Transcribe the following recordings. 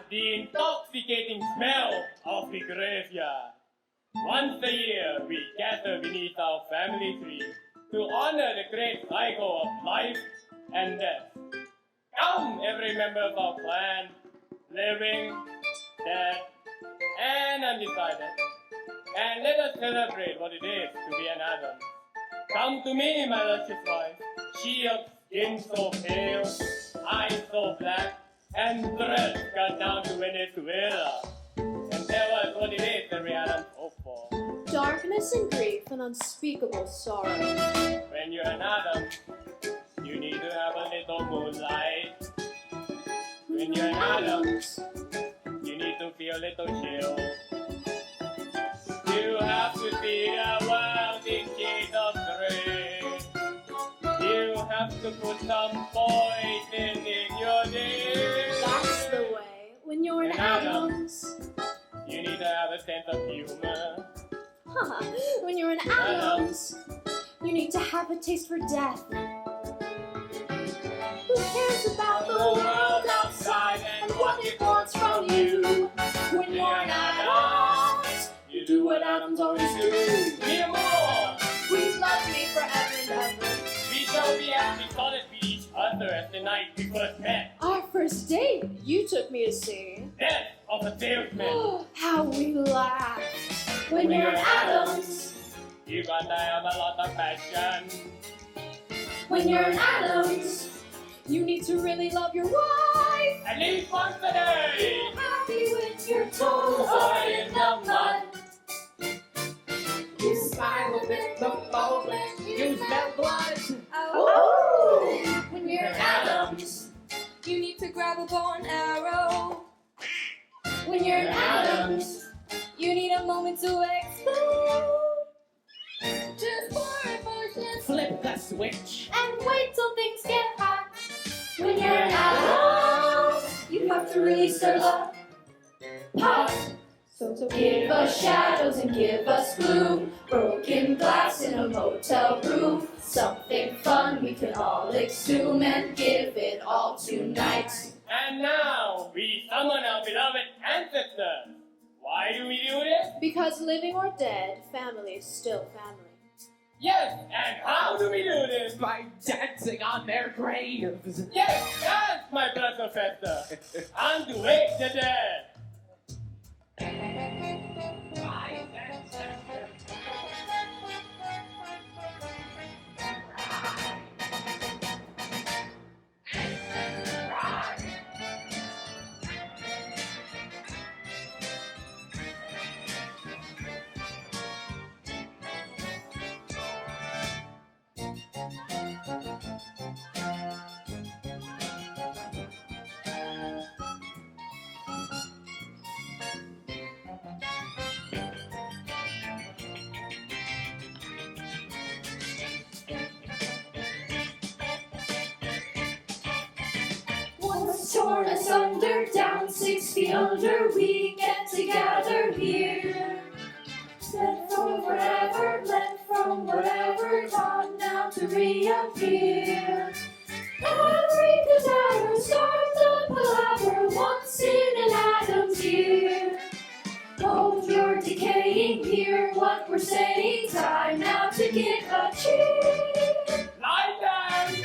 The intoxicating smell of the graveyard. Once a year, we gather beneath our family tree to honor the great cycle of life and death. Come, every member of our clan, living, dead, and undecided, and let us celebrate what it is to be an Addams. Come to me, my luscious wife, she of skin so pale, eyes so black, and threads cut down to Venezuela, and tell us what it is that we Addams hope for. Darkness and grief and unspeakable sorrow. When you're an Addams, you need to have a little moonlight. When you're an Addams, you need to feel a little chill. You have to see the world in shades of gray. You have to put some poison in your day. That's the way. When you're an Addams. You need to have a sense of humor. When you're an Addams, you need to have a taste for death. Who cares about the world outside and what it wants from you? When you're an Addams, you do what Addams always do. Be more! Please love me forever and ever. We shall be as we thought it be each other as the night we first met. Our first date, you took me to see. Death of a salesman. How we laughed. When you're an Addams, You gotta have a lot of passion. when you're an Addams, you need to really love your wife. At least once a day. Happy when your toes are in the mud. You smile with the moment, you smell blood. Oh. When you're an Addams, you need to grab a bow and arrow. When you're an Addams, You need a moment to explode. Just pour emotions, flip the switch. and wait till things get hot. When you're an Addams, you have to really stir the pot. So give us shadows and give us gloom. Broken glass in a motel room. Something fun we can all exhume and give it all tonight. And now we summon our beloved ancestors. Why do we do this? Because living or dead, family is still family. Yes, and how do we do this? By dancing on their graves. Yes, that's my blood professor. And to wake the dead. Torn asunder, down 6 feet under, we get together here. Led from wherever, led from whatever, taught now to reappear. Every cadaver starts a palaver once in an Addams year. Hold your decaying, hear what we're saying, time now to get a cheer. Lie down.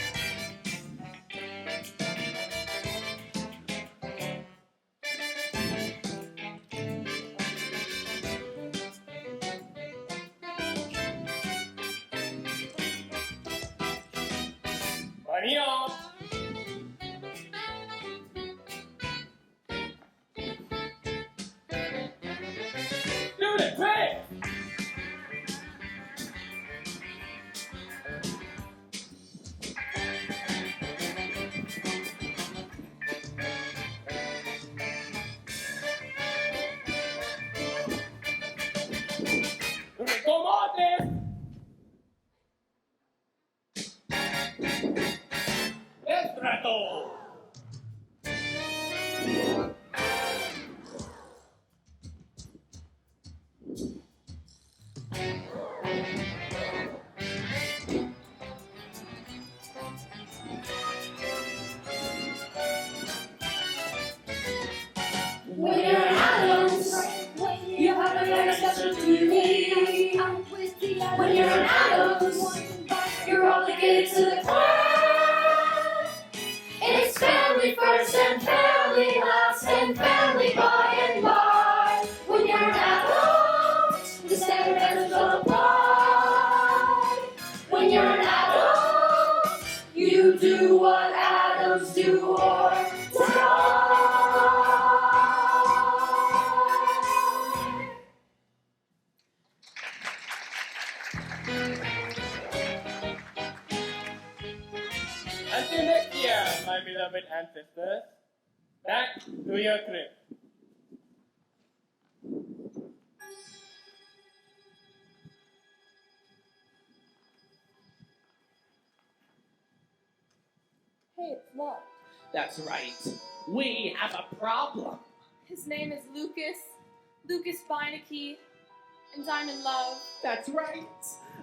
next year, my beloved ancestors. Back to your crib. Hey, it's locked. That's right. We have a problem. His name is Lucas Beinecke, and I'm in love. That's right.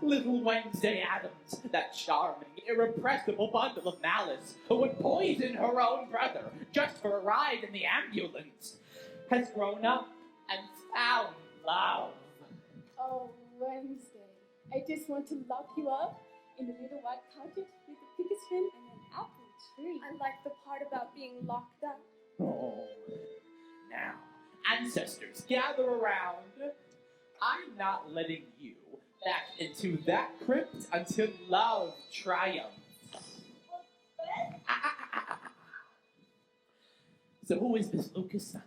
Little Wednesday Addams, that charming, irrepressible bundle of malice who would poison her own brother just for a ride in the ambulance, has grown up and found love. Oh, Wednesday. I just want to lock you up in a little white cottage with a pigskin and an apple tree. I like the part about being locked up. Oh. Now, ancestors, gather around. I'm not letting you back into that crypt until love triumphs. So who is this Lucas fella?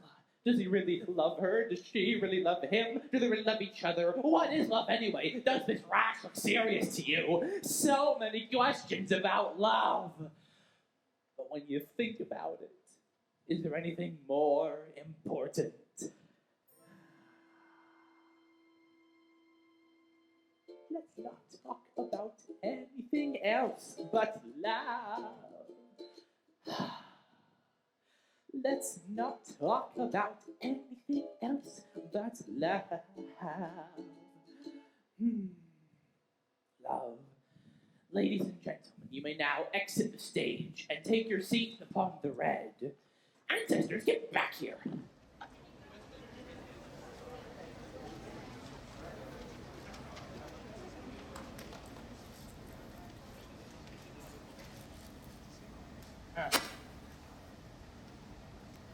Does he really love her? Does she really love him? Do they really love each other? What is love anyway? Does this rash look serious to you? So many questions about love. But when you think about it, is there anything more important? Let's not talk about anything else but love. Let's not talk about anything else but love. Love. Ladies and gentlemen, you may now exit the stage and take your seat upon the red. Ancestors, get back here.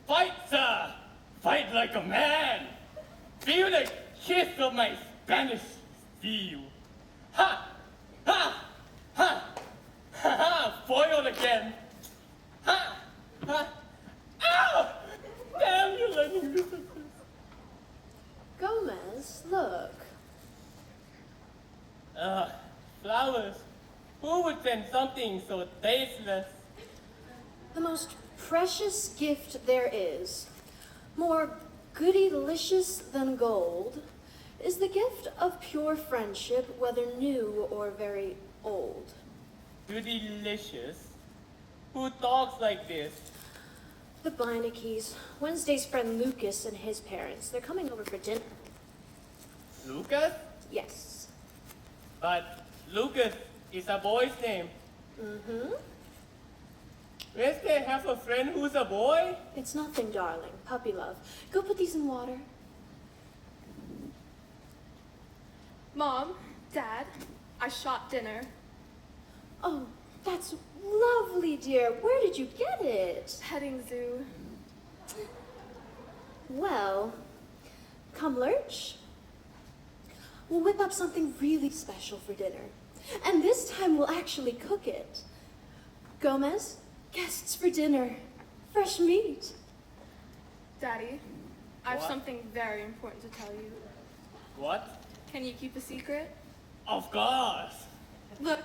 Fight, sir! Fight like a man! Feel the kiss of my Spanish steel! Ha! Ha! Ha! Ha! Ha! Foiled again! Ha! Ha! Ow! Damn you, Lenny! Gomez, look. Flowers. Who would send something so tasteless? The most precious gift there is, more goody-licious than gold, is the gift of pure friendship, whether new or very old. Delicious. Who talks like this? The Beineckes, Wednesday's friend Lucas and his parents. They're coming over for dinner. Lucas? Yes. But Lucas is a boy's name. Mm-hmm. Wednesday have a friend who's a boy? It's nothing, darling. Puppy love. Go put these in water. Mom, Dad, I shot dinner. Oh, that's lovely, dear. Where did you get it? Petting zoo. Well, come lurch. We'll whip up something really special for dinner. And this time we'll actually cook it. Gomez, guests for dinner. Fresh meat. Daddy, I have What? something very important to tell you. What? Can you keep a secret? Of course. Look,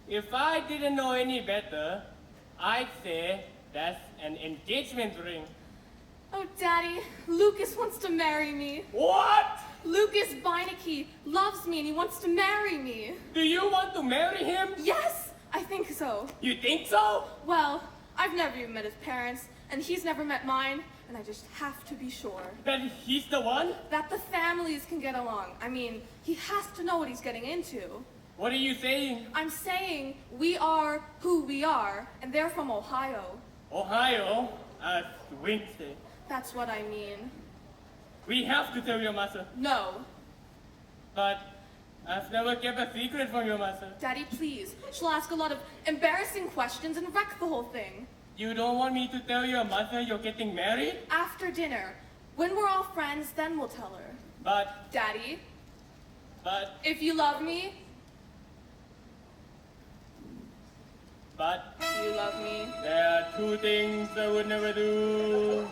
If I didn't know any better, I'd say that's an engagement ring. oh Daddy, Lucas wants to marry me. What? Lucas Beinecke loves me and he wants to marry me. Do you want to marry him? Yes, I think so. You think so? Well, I've never even met his parents, and he's never met mine, and I just have to be sure That he's the one? that the families can get along. I mean, he has to know what he's getting into. What are you saying? I'm saying we are who we are, and they're from Ohio. Ohio? Wednesday. That's what I mean. We have to tell your mother. No. But I've never kept a secret from your mother. Daddy, please. She'll ask a lot of embarrassing questions and wreck the whole thing. You don't want me to tell your mother you're getting married? After dinner, when we're all friends, then we'll tell her. But, Daddy, but, if you love me, but, you love me. there are two things I would never do.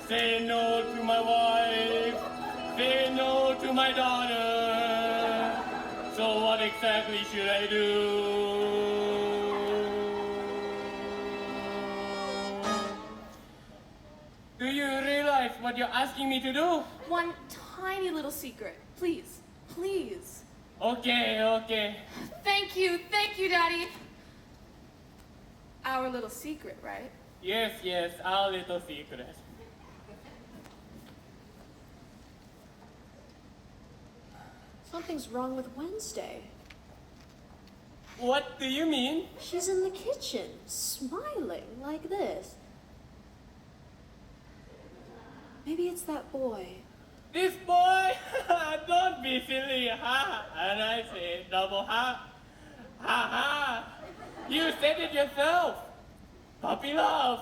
Say no to my wife. Say no to my daughter. So what exactly should I do? realize what you're asking me to do. One tiny little secret. Please, please. Okay. Thank you, Daddy. Our little secret, right? Yes, our little secret. Something's wrong with Wednesday. What do you mean? She's in the kitchen, smiling like this. Maybe it's that boy. This boy? Don't be silly, ha? And I say double ha. Ha ha. You said it yourself. Puppy love.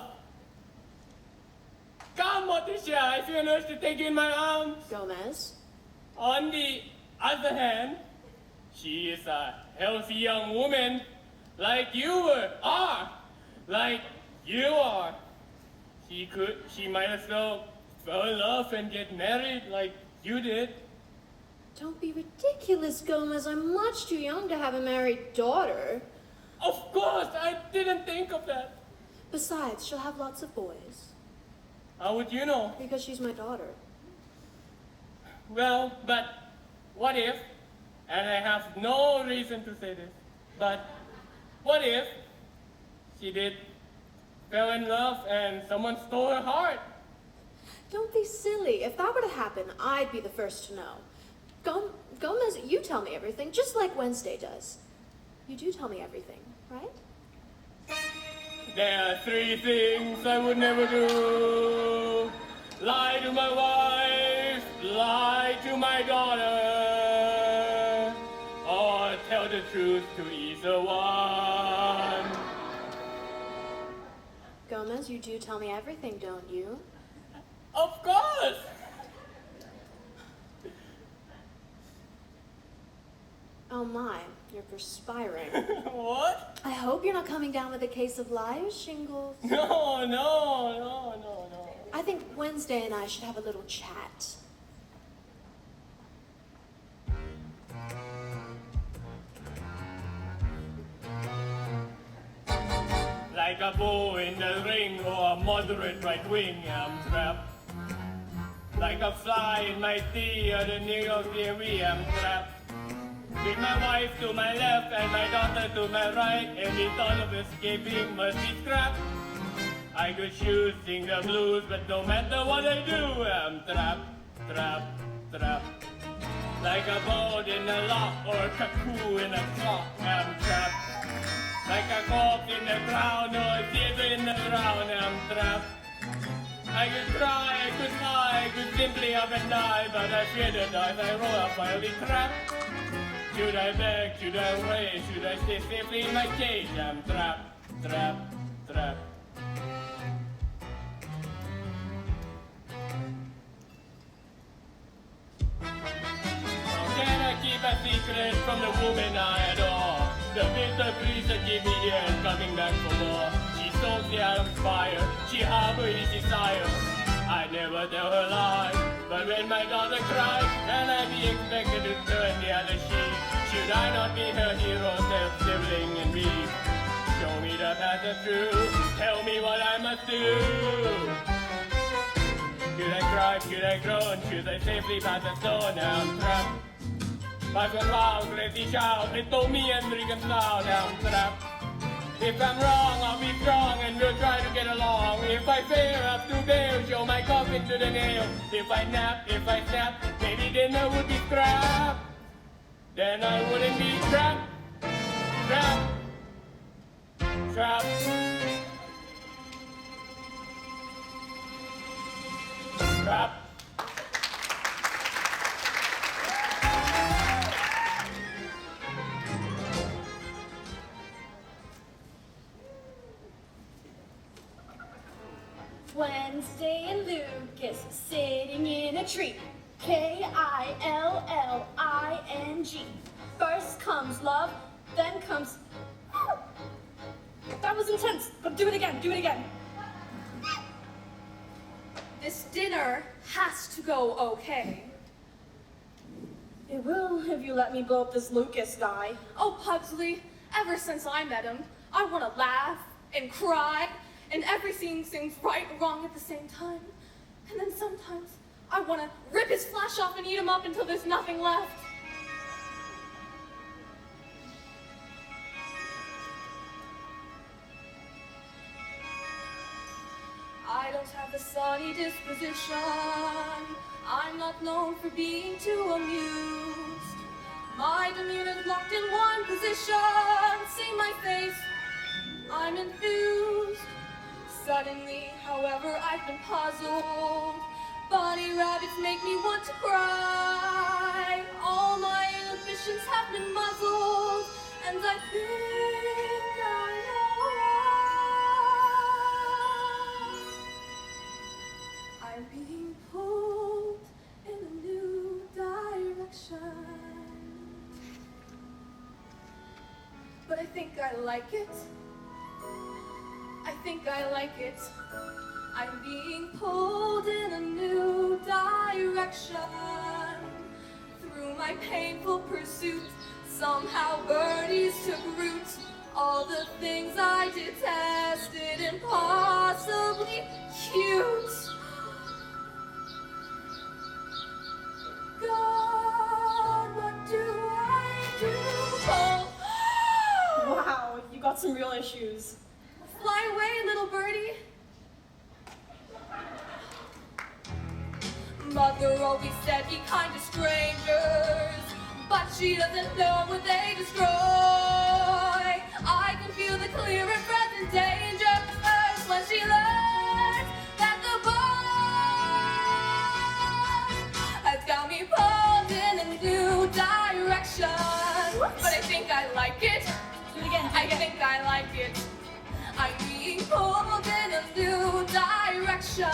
Come, Morticia, I feel an urge to take you in my arms. Gomez? On the other hand, she is a healthy young woman, like you are. Like you are. She might as well fall in love and get married like you did. Don't be ridiculous, Gomez. I'm much too young to have a married daughter. Of course, I didn't think of that. Besides, she'll have lots of boys. How would you know? Because she's my daughter. Well, but what if, and I have no reason to say this, but what if she did fell in love and someone stole her heart? Don't be silly. If that were to happen, I'd be the first to know. Gomez, you tell me everything, just like Wednesday does. You do tell me everything, right? There are 3 things I would never do. Lie to my wife, lie to my daughter, or tell the truth to either one. Gomez, you do tell me everything, don't you? Of course! Oh my, you're perspiring. What? I hope you're not coming down with a case of liar's shingles. No. I think Wednesday and I should have a little chat. Like a bow in the ring or a moderate right wing, I'm trapped. Like a fly in my tea or the New York theory, I'm trapped. With my wife to my left and my daughter to my right, every thought of escaping must be scrapped. I could shoot, sing the blues, but no matter what I do, I'm trapped. Like a boat in a lock or a cuckoo in a clock, I'm trapped. Like a corpse in the ground or a theater in the ground, I'm trapped. I could cry, I could lie, I could simply up and die, but I fear to die if I roll up, I'll be trapped. Should I beg, should I wait, should I stay safely in my cage? I'm trapped. How can I keep a secret from the woman I adore? The bitter breeze that keep me here and coming back for more. She soaks me out of fire, she harbors his desire. I never tell her lies, but when my daughter cries, can I be expected to turn the other cheek? Should I not be her hero, self-sibling and weak? Show me the path of truth, tell me what I must do. Should I cry, should I groan, should I safely pass the stone? Now I'm trapped. But when loud, crazy shout, they told me and reconcile, now I'm trapped. If I'm wrong, I'll be strong and we'll try to get along. If I fail, I'll have to bail, show my coffin to the nail. If I snap, maybe dinner would be scrapped. Then I wouldn't be trapped. Wednesday and Lucas sitting in a tree. K-I-L-L-I-N-G. First comes love, then comes... That was intense, but do it again. This dinner has to go okay. It will if you let me blow up this Lucas guy. Oh, Pugsley, ever since I met him, I want to laugh and cry, and everything seems right and wrong at the same time. And then sometimes I want to rip his flesh off and eat him up until there's nothing left. I don't have the sunny disposition. I'm not known for being too amused. My demeanor's locked in one position. See my face, I'm enthused. Suddenly, however, I've been puzzled. Bunny rabbits make me want to cry. All my inhibitions have been muzzled, and I think I know why. I'm being pulled in a new direction. But I think I like it. I think I like it. I'm being pulled in a new direction. Through my painful pursuit, somehow birdies took root. All the things I detested, impossibly cute. God, what do I do? Oh. Wow, you got some real issues. Fly away, little birdie. Mother always said be kind to strangers, but she doesn't know what they destroy. I can feel the clear and present danger first when she learns that the boy has got me pulled in a new direction. But I think I like it. Do it again. I think I like it. I'm being pulled in a new direction.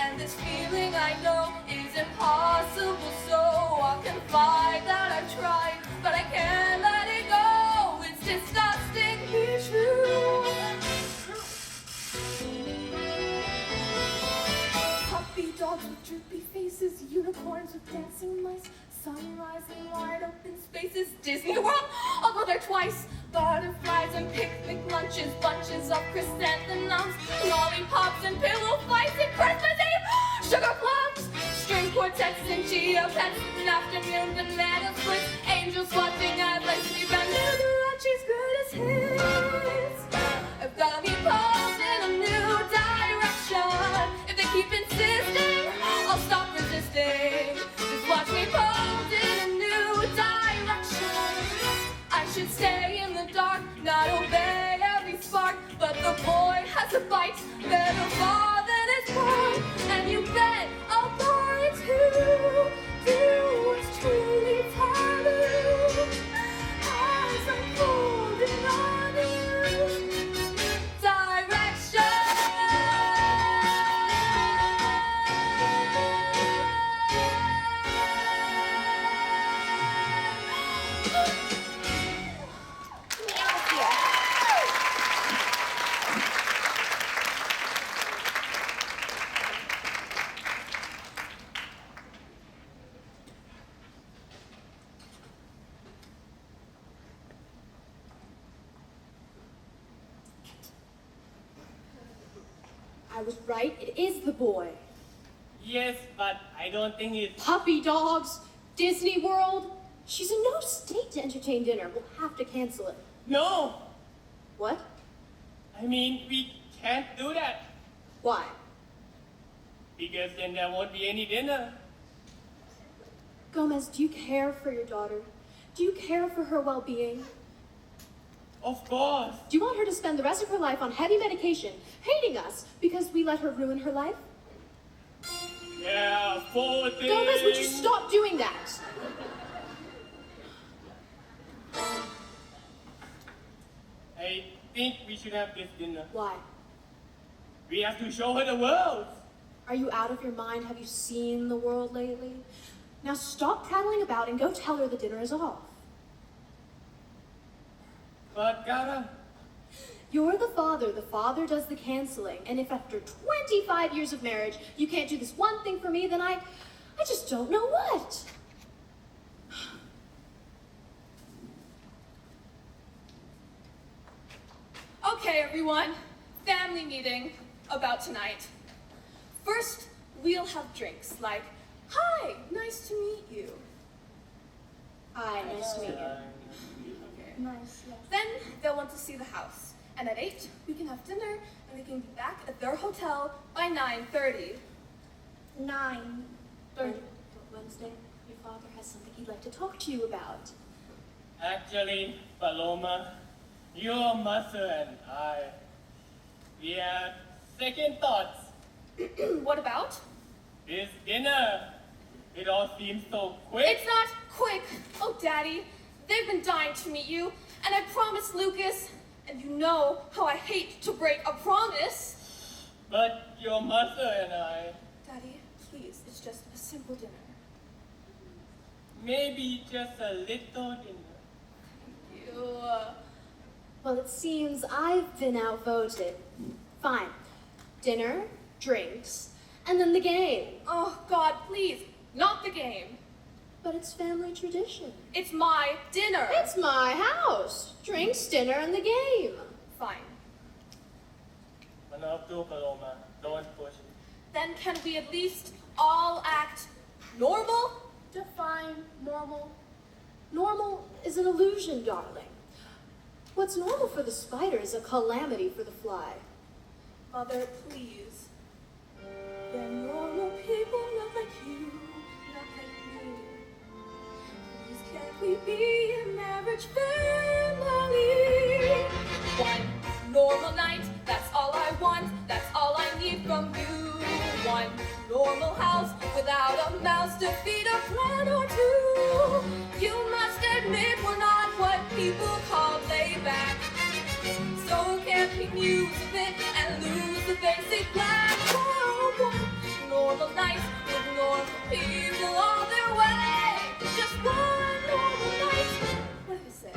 And this feeling I know is impossible, so I'll confide that I've tried, but I can't let it go. It's disgustingly true. Puppy dogs with droopy faces, unicorns with dancing mice, sunrise in wide open spaces, Disney World, I'll go there twice. Butterflies and picnic lunches, bunches of chrysanthemums, lollipops and pillow fights and Christmas Eve, sugar plums, string quartets and chia pets, and afternoon banana splits, angels watching as I sleep, and Liberace's greatest hits. I've got me pulled in a new direction. If they keep insisting, I'll stop resisting. Just watch me pulled in a new direction. I should stay in the dark, not obey every spark, but the boy has a bite, better far than his part, and you bet I'll buy too. Do what's truly taboo as I'm pulled in a new direction. I was right, it is the boy. Yes, but I don't think it's... Puppy dogs, Disney World. She's in no state to entertain dinner. We'll have to cancel it. No! What? I mean, we can't do that. Why? Because then there won't be any dinner. Gomez, do you care for your daughter? Do you care for her well-being? Of course. Do you want her to spend the rest of her life on heavy medication, hating us because we let her ruin her life? Yeah, poor thing. Gomez, would you stop doing that? I think we should have this dinner. Why? We have to show her the world. Are you out of your mind? Have you seen the world lately? Now stop prattling about and go tell her the dinner is off. But Gara, You're the father. The father does the canceling. And if after 25 years of marriage you can't do this one thing for me, then I just don't know what. Okay, everyone. Family meeting about tonight. First, we'll have drinks like, "Hi, nice to meet you." Hi, nice to meet you. Okay. Nice, yeah. Then they'll want to see the house. And at 8, we can have dinner, and we can be back at their hotel by 9:30. 9:30. But Wednesday, your father has something he'd like to talk to you about. Actually, Paloma, your mother and I, we had second thoughts. What about? This dinner, it all seems so quick. It's not quick. Oh, Daddy, they've been dying to meet you, and I promised Lucas, and you know how I hate to break a promise. But your mother and I, Daddy, please, it's just a simple dinner. maybe just a little dinner. You, Well, it seems I've been outvoted. Fine. Dinner, drinks, and then the game. oh, God, please, not the game. But it's family tradition. It's my dinner. It's my house. Drinks, dinner, and the game. Fine. Enough to Paloma, don't push it. Then can we at least all act normal? Define normal. Normal is an illusion, darling. What's normal for the spider is a calamity for the fly. Mother, please. They're normal people, not like you, not like me. Please, can't we be an average family? One normal night, that's all I want, that's all I need from you. One normal house without a mouse to feed a plant or two. You must admit we're not what people call laid back. So can't we muse a bit and lose the basic black? Oh, one normal night with normal people on their way. Just one normal night. What did I say?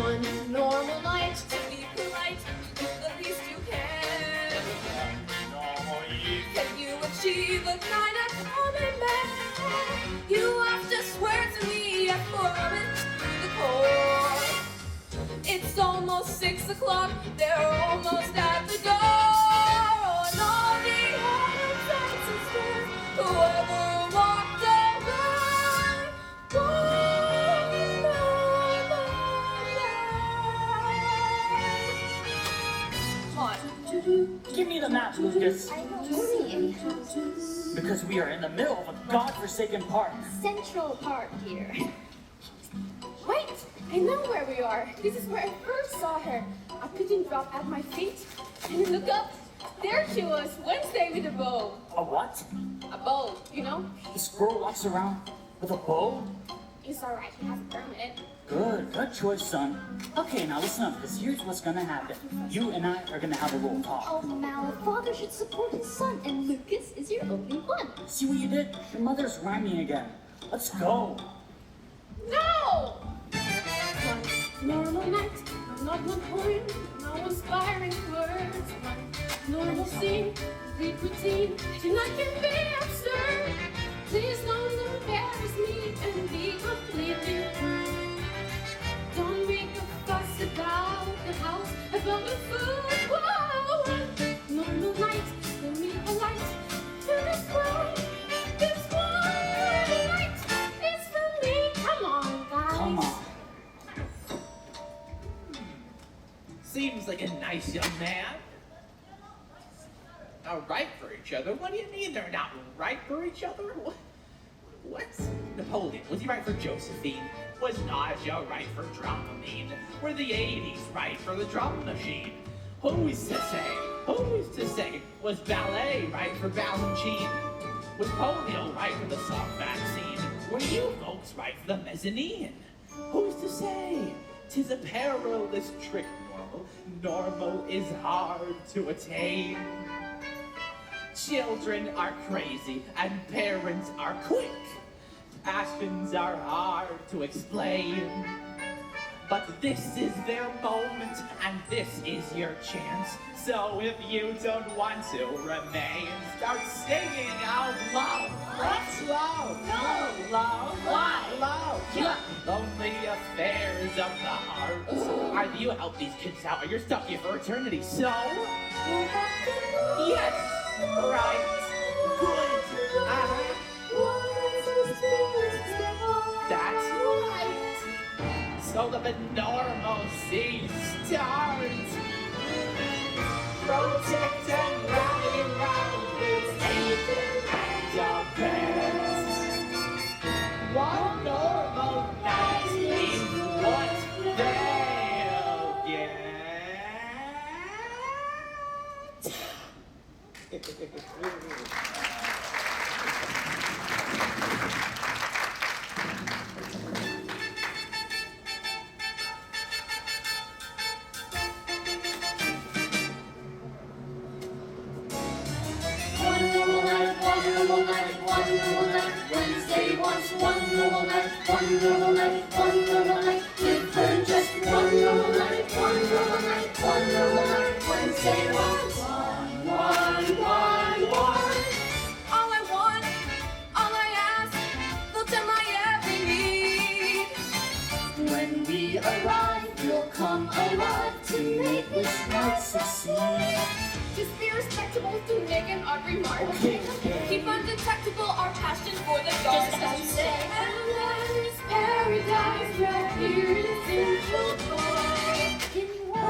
One normal night. To be polite, do the least you can. Normal evening. Can you achieve a kind of common man? You have to swear to me I promise the core. It's almost 6 o'clock, they're almost at the door. And all the other ancestors, whoever walked away, Come on. Give me the map, Lucas. I don't see any houses. Because we are in the middle of a godforsaken park. Central Park here. Wait, I know where we are. This is where I first saw her. A pigeon dropped at my feet, and I look up. There she was, Wednesday with a bow. A what? A bow, you know? The squirrel walks around with a bow? It's alright, he has a permanent. Good choice, son. Okay, now listen up, because here's what's gonna happen. You and I are gonna have a little talk. Oh, Mal, a father should support his son, and Lucas is your only one. See what you did? Your mother's rhyming again. Let's go. No! One normal night, not one poem, no inspiring words. One normal scene, complete routine, tonight can be absurd. Please don't embarrass me and be completely rude. Don't make a fuss about the house, about the food. Whoa! One normal night, let me polite to this way. This one night is for me. Come on, guys. Come on. Seems like a nice young man. Not right for each other? What do you mean they're not right for each other? What? Napoleon, was he right for Josephine? Was Nausea right for Dramamine? Were the 80s right for the drum machine? Who's to say? Who's to say? Was ballet right for Balanchine? Was polio right for the soft vaccine? Were you folks right for the mezzanine? Who's to say? 'Tis a perilous trick, normal. Normal is hard to attain. Children are crazy and parents are quick. Passions are hard to explain. But this is their moment and this is your chance. So if you don't want to remain, start singing out loud. What's love? No love. What love? Yeah. Lonely affairs of the heart. Either you help these kids out or you're stuck here for eternity. So, yes. Right. Good. That's right. So the normalcy starts. Protect and rally around this Nathan and your parents. One normal night is what they'll Wednesday once, one normal night, one normal night, one normal night. Give her just one normal night, one normal night, one normal night. Wednesday once, one. All I want, all I ask, fulfill my every need. When we arrive, you'll come alive to make this night succeed. Just be respectable, do make an odd remark. Okay. Keep undetectable our passion for the dark. Just as you say, and there's paradise right here in Central Park. In one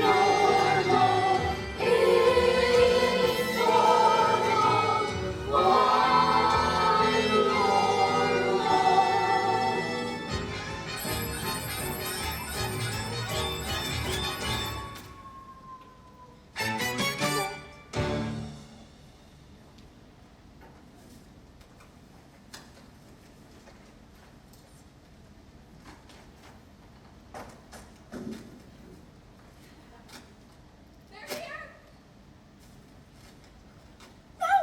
normal, informal, one They're here. No.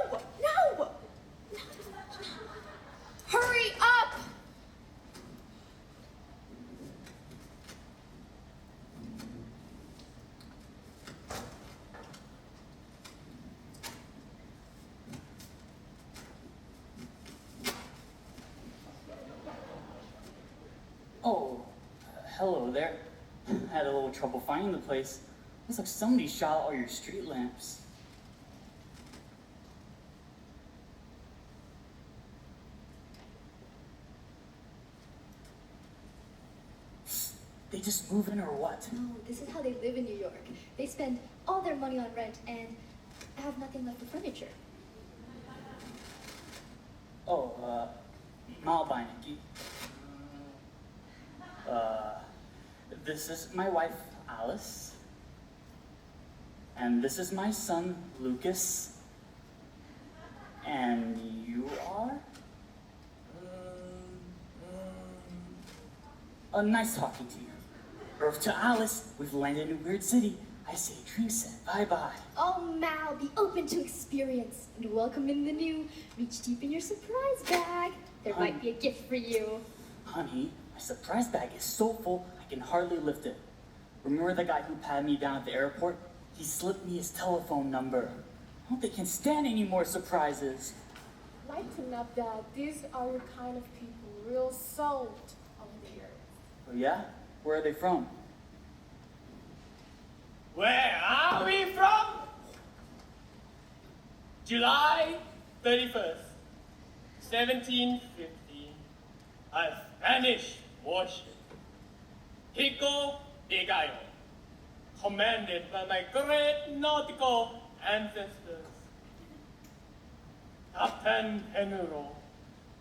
Hurry up. Oh, hello there. I had a little trouble finding the place. Looks like somebody shot out all your street lamps. They just move in or what? No, this is how they live in New York. They spend all their money on rent and have nothing left for furniture. Oh, Malbeineke. This is my wife, Alice. And this is my son, Lucas. And you are? Nice talking to you. Earth to Alice, we've landed in a weird city. I say dream set, bye-bye. Oh, Mal, be open to experience and welcome in the new. Reach deep in your surprise bag. There might be a gift for you. Honey, my surprise bag is so full, I can hardly lift it. Remember the guy who patted me down at the airport? He slipped me his telephone number. I don't think I can stand any more surprises. Lighten up, Dad. These are your kind of people. Real salt on the earth. Oh yeah? Where are they from? Where are we from? July 31st, 1750. A Spanish warship, Pico de Gallo, commanded by my great nautical ancestors. Captain General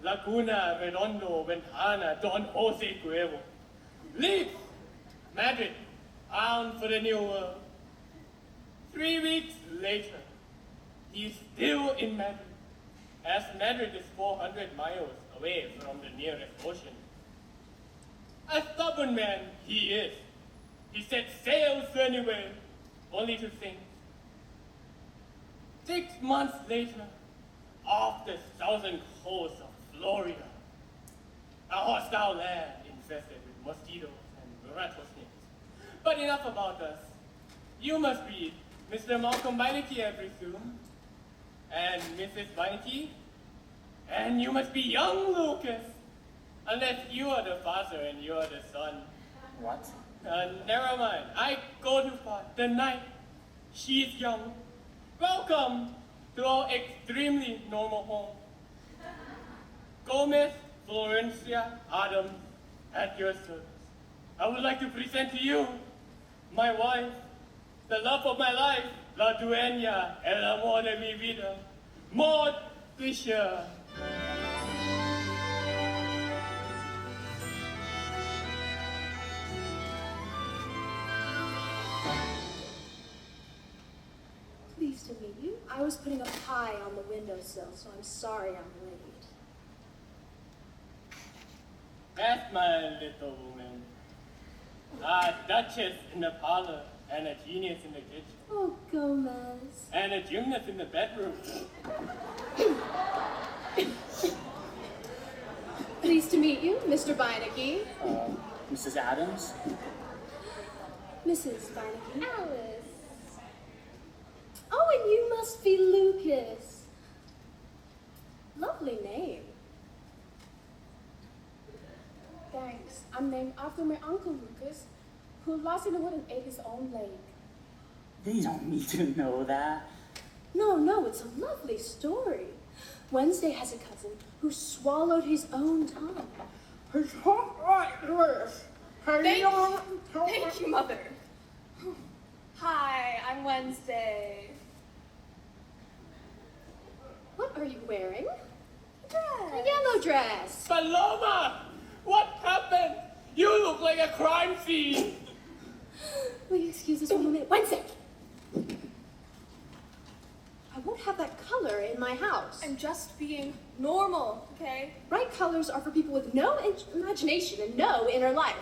Laguna Redondo Ventana Don Jose Cuervo leaves Madrid, bound for the New World. 3 weeks later, he's still in Madrid, as Madrid is 400 miles away from the nearest ocean. A stubborn man he is. He sets sails anyway, only to sink. 6 months later, off the southern coast of Florida, a hostile land infested with mosquitoes and rattlesnakes. But enough about us. You must be Mr. Malcolm Beinecke, I presume, and Mrs. Beinecke, and you must be young Lucas, unless you are the father and you are the son. What? Never mind. I go too far. The night, she's young, Welcome to our extremely normal home. Gomez, Florencia, Addams, at your service. I would like to present to you my wife, the love of my life, la dueña, el amor de mi vida, Maud Fisher. Pleased to meet you. I was putting a pie on the windowsill, so I'm sorry I'm late. That's my little woman. A duchess in the parlor, and a genius in the kitchen, Oh, Gomez. and a gymnast in the bedroom. Pleased to meet you, Mr. Beinecke. Mrs. Addams? Mrs. Beinecke. Alice. Oh, and you must be Lucas. Lovely name. Thanks. I'm named after my uncle Lucas, who lost in the wood and ate his own leg. They don't need to know that. No, it's a lovely story. Wednesday has a cousin who swallowed his own tongue. His heart like this. Thank you, Mother. Hi, I'm Wednesday. What are you wearing? A Dress. yellow dress. Paloma! What happened? You look like a crime scene! Will you excuse us for a moment? Wednesday! I won't have that color in my house. I'm just being normal, okay? Bright colors are for people with no imagination and no inner life.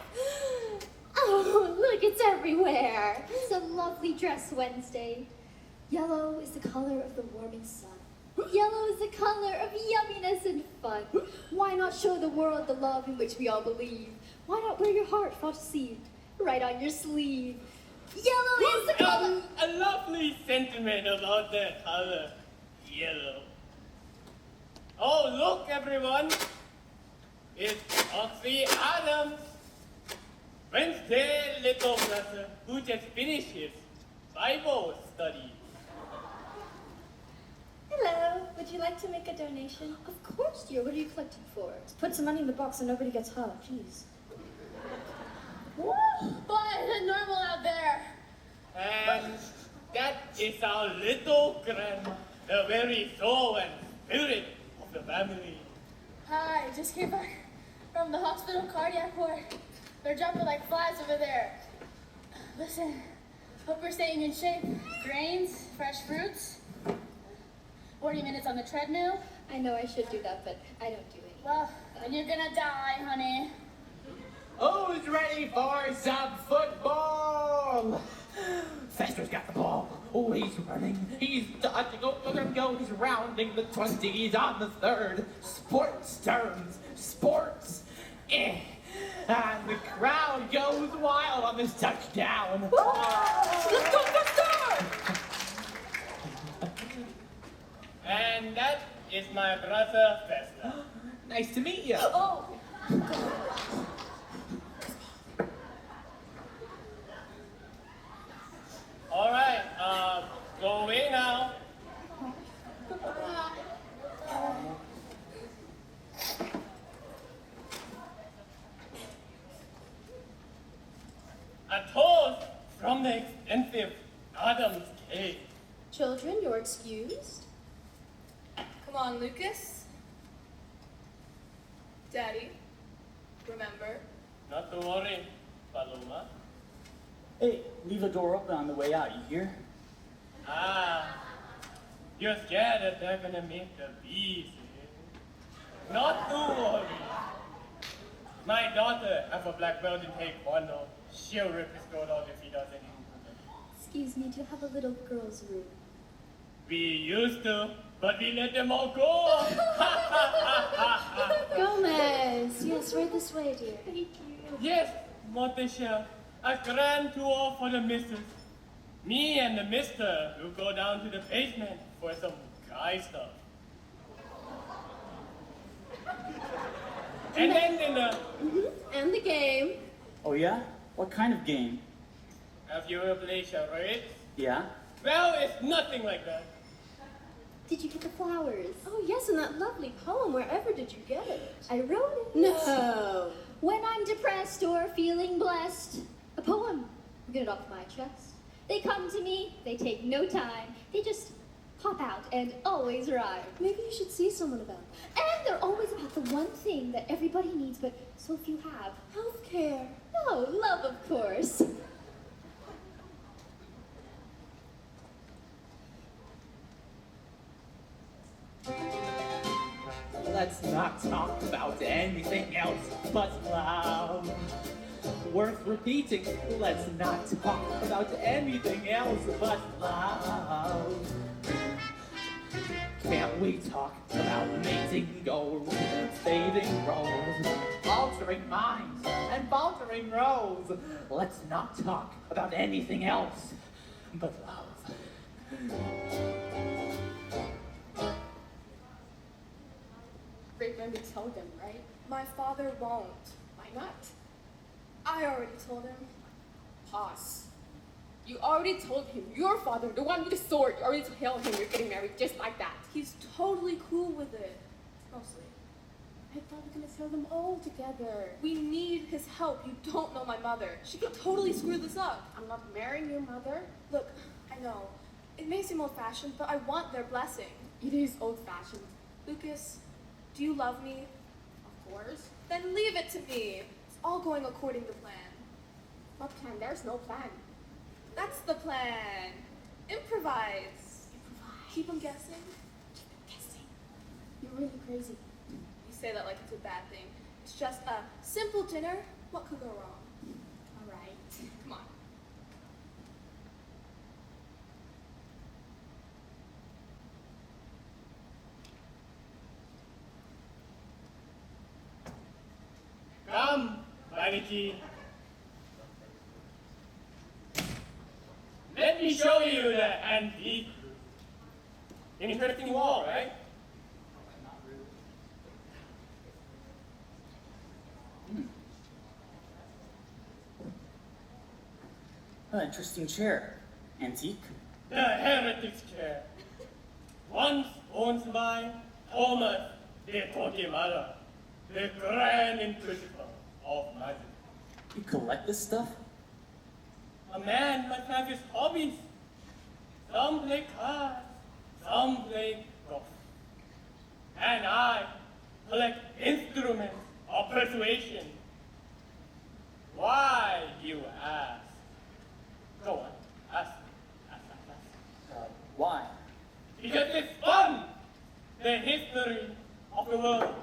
Oh, look, it's everywhere. It's a lovely dress, Wednesday. Yellow is the color of the warming sun. Yellow is the color of yumminess and fun. Why not show the world the love in which we all believe? Why not wear your heart conceived right on your sleeve? Yellow is the color. A lovely sentiment about the color yellow. Oh, look, everyone. It's Oxy Addams. Wednesday, little brother, who just finished his Bible study. Hello, would you like to make a donation? Of course, dear. What are you collecting for? Put some money in the box so nobody gets hurt, jeez. Boy, it's normal out there. And that is our little grandma, the very soul and spirit of the family. Hi, just came back from the hospital cardiac ward. They're jumping like flies over there. Listen, hope we're staying in shape. Grains, fresh fruits, 40 minutes on the treadmill. I know I should do that, but I don't do it. Well, then you're gonna die, honey. Who's ready for some football? Fester's got the ball. Oh, he's running. He's dodging. Oh, look at him go. He's rounding the 20. He's on the 3rd. Sports turns. Sports. And the crowd goes wild on this touchdown. Let's go, Fester! And that is my brother Fester. Nice to meet you. Oh, All right, go away now. A toast from the extensive Addams cake. Children, you're excused. come on, Lucas. Daddy, remember? Not to worry, Paloma. Hey, leave the door open on the way out, you hear? Ah, you're scared that they're gonna make the bees, eh? Not to worry. My daughter have a black belt in Taekwondo. She'll rip his coat off if he does anything. Excuse me, do you have a little girl's room? We used to, but we let them all go. Gomez. Yes, right this way, dear. Thank you. Yes, Monteshell, a grand tour for the missus. Me and the mister will go down to the basement for some guy stuff. And then in the... And the game. Oh yeah? What kind of game? Have you ever played charades? Yeah? Well, it's nothing like that. Did you get the flowers? Oh, yes, and that lovely poem. Wherever did you get it? I wrote it. No. When I'm depressed or feeling blessed, a poem. Get it off my chest. They come to me, they take no time. They just pop out and always rhyme. Maybe you should see someone about that. And they're always about the one thing that everybody needs, but so few have. Healthcare. No, love, of course. Let's not talk about anything else but love. Worth repeating, let's not talk about anything else but love. Can't we talk about mating goals, fading roles, altering minds, and faltering roads? Let's not talk about anything else but love. Great man to tell them, right? My father won't. Why not? I already told him. Pause. You already told him, your father, the one with the sword, you already told him you're getting married just like that. He's totally cool with it. Mostly. I thought we were gonna tell them all together. We need his help. You don't know my mother. She could totally screw this up. I'm not marrying your mother. Look, I know. It may seem old-fashioned, but I want their blessing. It is old-fashioned. Lucas, do you love me? Of course. Then leave it to me. It's all going according to plan. What plan? There's no plan. That's the plan. Improvise. Keep them guessing. You're really crazy. You say that like it's a bad thing. It's just a simple dinner. What could go wrong? All right. Come on. Come, vanity. Let me show you the antique. Interesting wall, right? An interesting chair. Antique. The heretic's chair. Once owned by Thomas de Torquemada, the Grand Inquisitor of magic. You collect this stuff? A man must have his hobbies. Some play cards, some play golf. And I collect instruments of persuasion. Why, you ask? Go on, ask. Why? Because it's fun! The history of the world,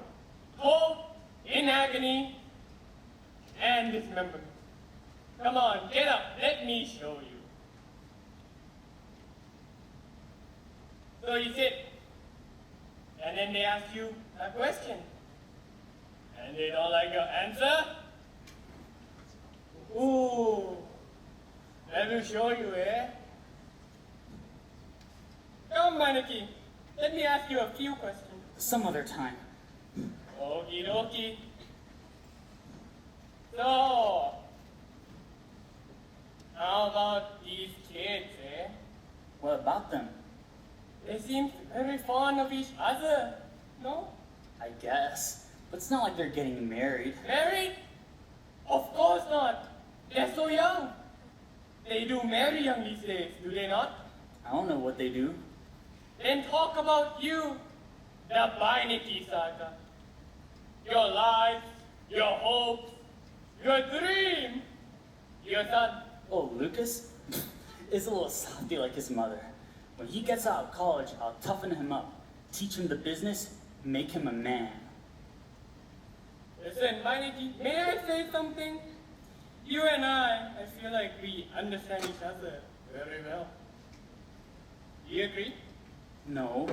told in agony and dismemberment. Come on, get up, let me show you. So you sit, and then they ask you a question, and they don't like your answer. Ooh, let me show you, eh? Come, Maneki, let me ask you a few questions. Some other time. Okie dokie. So, how about these kids, eh? What about them? They seem very fond of each other, no? I guess. But it's not like they're getting married. Married? Of course not. They're so young. They do marry young these days, do they not? I don't know what they do. Then talk about you, the Beinecke saga. Your life, your hopes, your dream, your son. Oh, Lucas is a little softy like his mother. When he gets out of college, I'll toughen him up, teach him the business, make him a man. Listen, Beinecke, may I say something? You and I feel like we understand each other very well. Do you agree? No.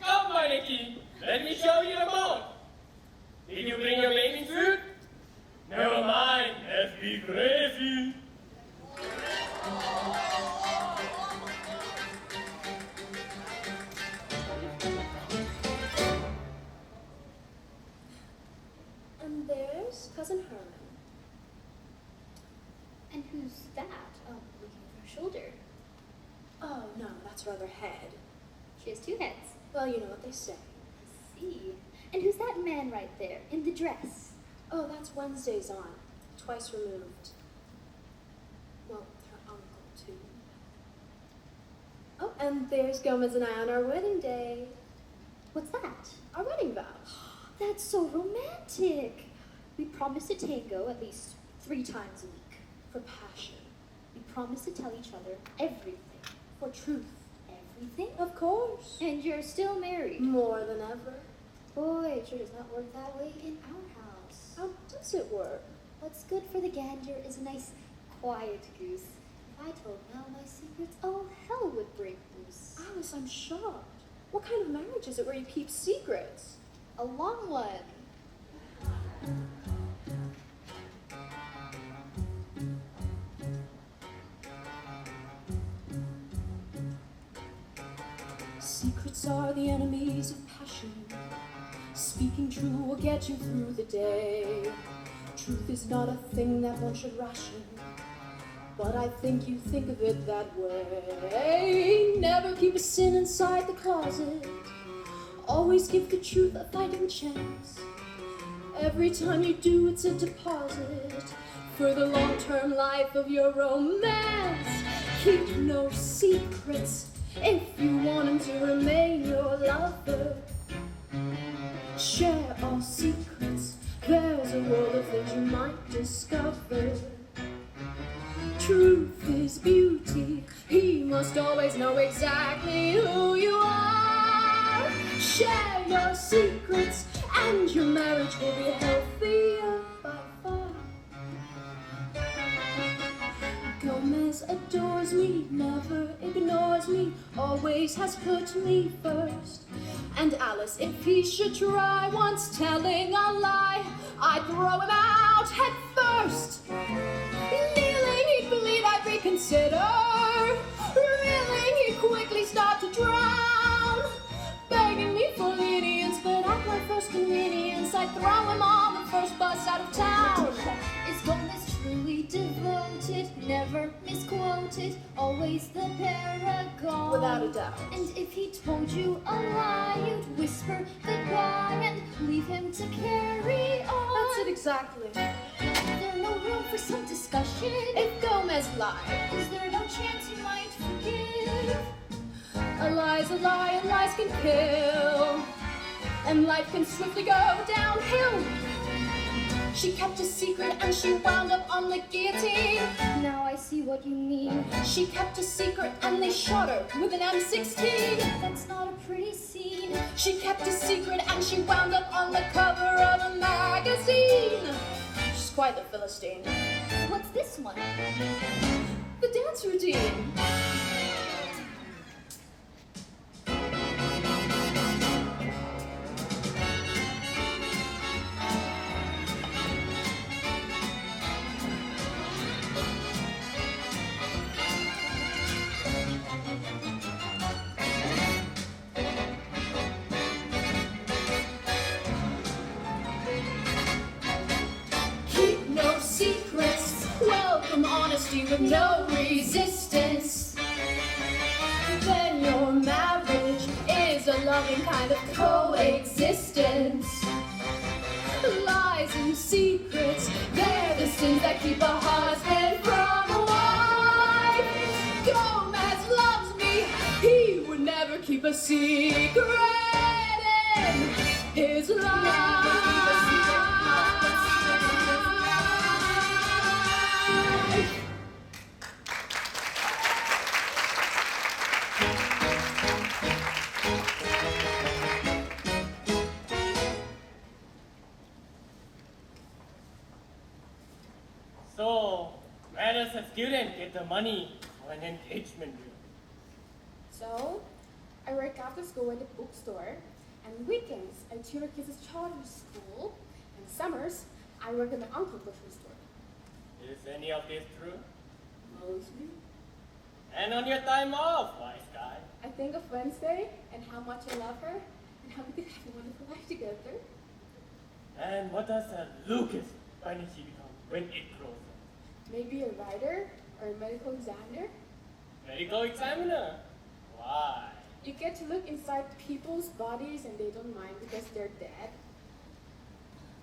Come, Beinecke, let me show you the boat. Did you bring your bathing suit? Never mind, let's be crazy. And there's Cousin Herman. And who's that? Oh, we can her head. She has two heads. Well, you know what they say. I see. And who's that man right there, in the dress? Oh, that's Wednesday's aunt. Twice removed. Well, her uncle, too. Oh, and there's Gomez and I on our wedding day. What's that? Our wedding vow. That's so romantic. We promise to tango at least 3 times a week. For passion. We promise to tell each other everything. For truth. Everything? Of course. And you're still married. More than ever. Boy, it sure does not work that way in our house. How does it work? What's good for the gander is a nice, quiet goose. If I told Mel my secrets, all hell would break loose. Alice, I'm shocked. What kind of marriage is it where you keep secrets? A long one. Secrets are the enemies of passion. Speaking true will get you through the day. Truth is not a thing that one should ration, but I think you think of it that way. Never keep a sin inside the closet. Always give the truth a fighting chance. Every time you do, it's a deposit for the long-term life of your romance. Keep no secrets if you want him to remain your lover. Share all secrets. There's a world of things you might discover. Truth is beauty. He must always know exactly who you are. Share your secrets, and your marriage will be healthier by far. Gomez adores me, never ignores me, always has put me first. And Alice, if he should try once telling a lie, I'd throw him out head first. Kneeling, he'd believe I'd reconsider. Reeling, he'd quickly start to drown. Begging me for lenience, but at my first convenience, I'd throw him on the first bus out of town. Is Gomez truly devoted, never misquoted, always the paragon? Without a doubt. And if he told you a lie, you'd whisper goodbye and leave him to carry on. That's it exactly. Is there no room for some discussion? If Gomez lied, Is there no chance you might forgive? a lie's a lie, and lies can kill, and life can swiftly go downhill. She kept a secret and she wound up on the guillotine. Now I see what you mean. She kept a secret and they shot her with an M16. That's not a pretty scene. She kept a secret and she wound up on the cover of a magazine. She's quite the Philistine. What's this one? The dance routine. Keep no secrets. Welcome honesty with no resistance. Then your marriage is a loving kind of coexistence. Lies and secrets, they're the sins that keep a husband from a wife. Gomez loves me, he would never keep a secret in his life. So, where does a student get the money for an engagement ring? So, I work after school in the bookstore, and weekends I tutor kids at children's school, and summers I work in my uncle's grocery store. Is any of this true? Mostly. And on your time off, wise guy? I think of Wednesday and how much I love her, and how we could have a wonderful life together. And what does a Lucas financially become when it grows up? Maybe a writer or a medical examiner. Medical examiner? Why? You get to look inside people's bodies and they don't mind because they're dead.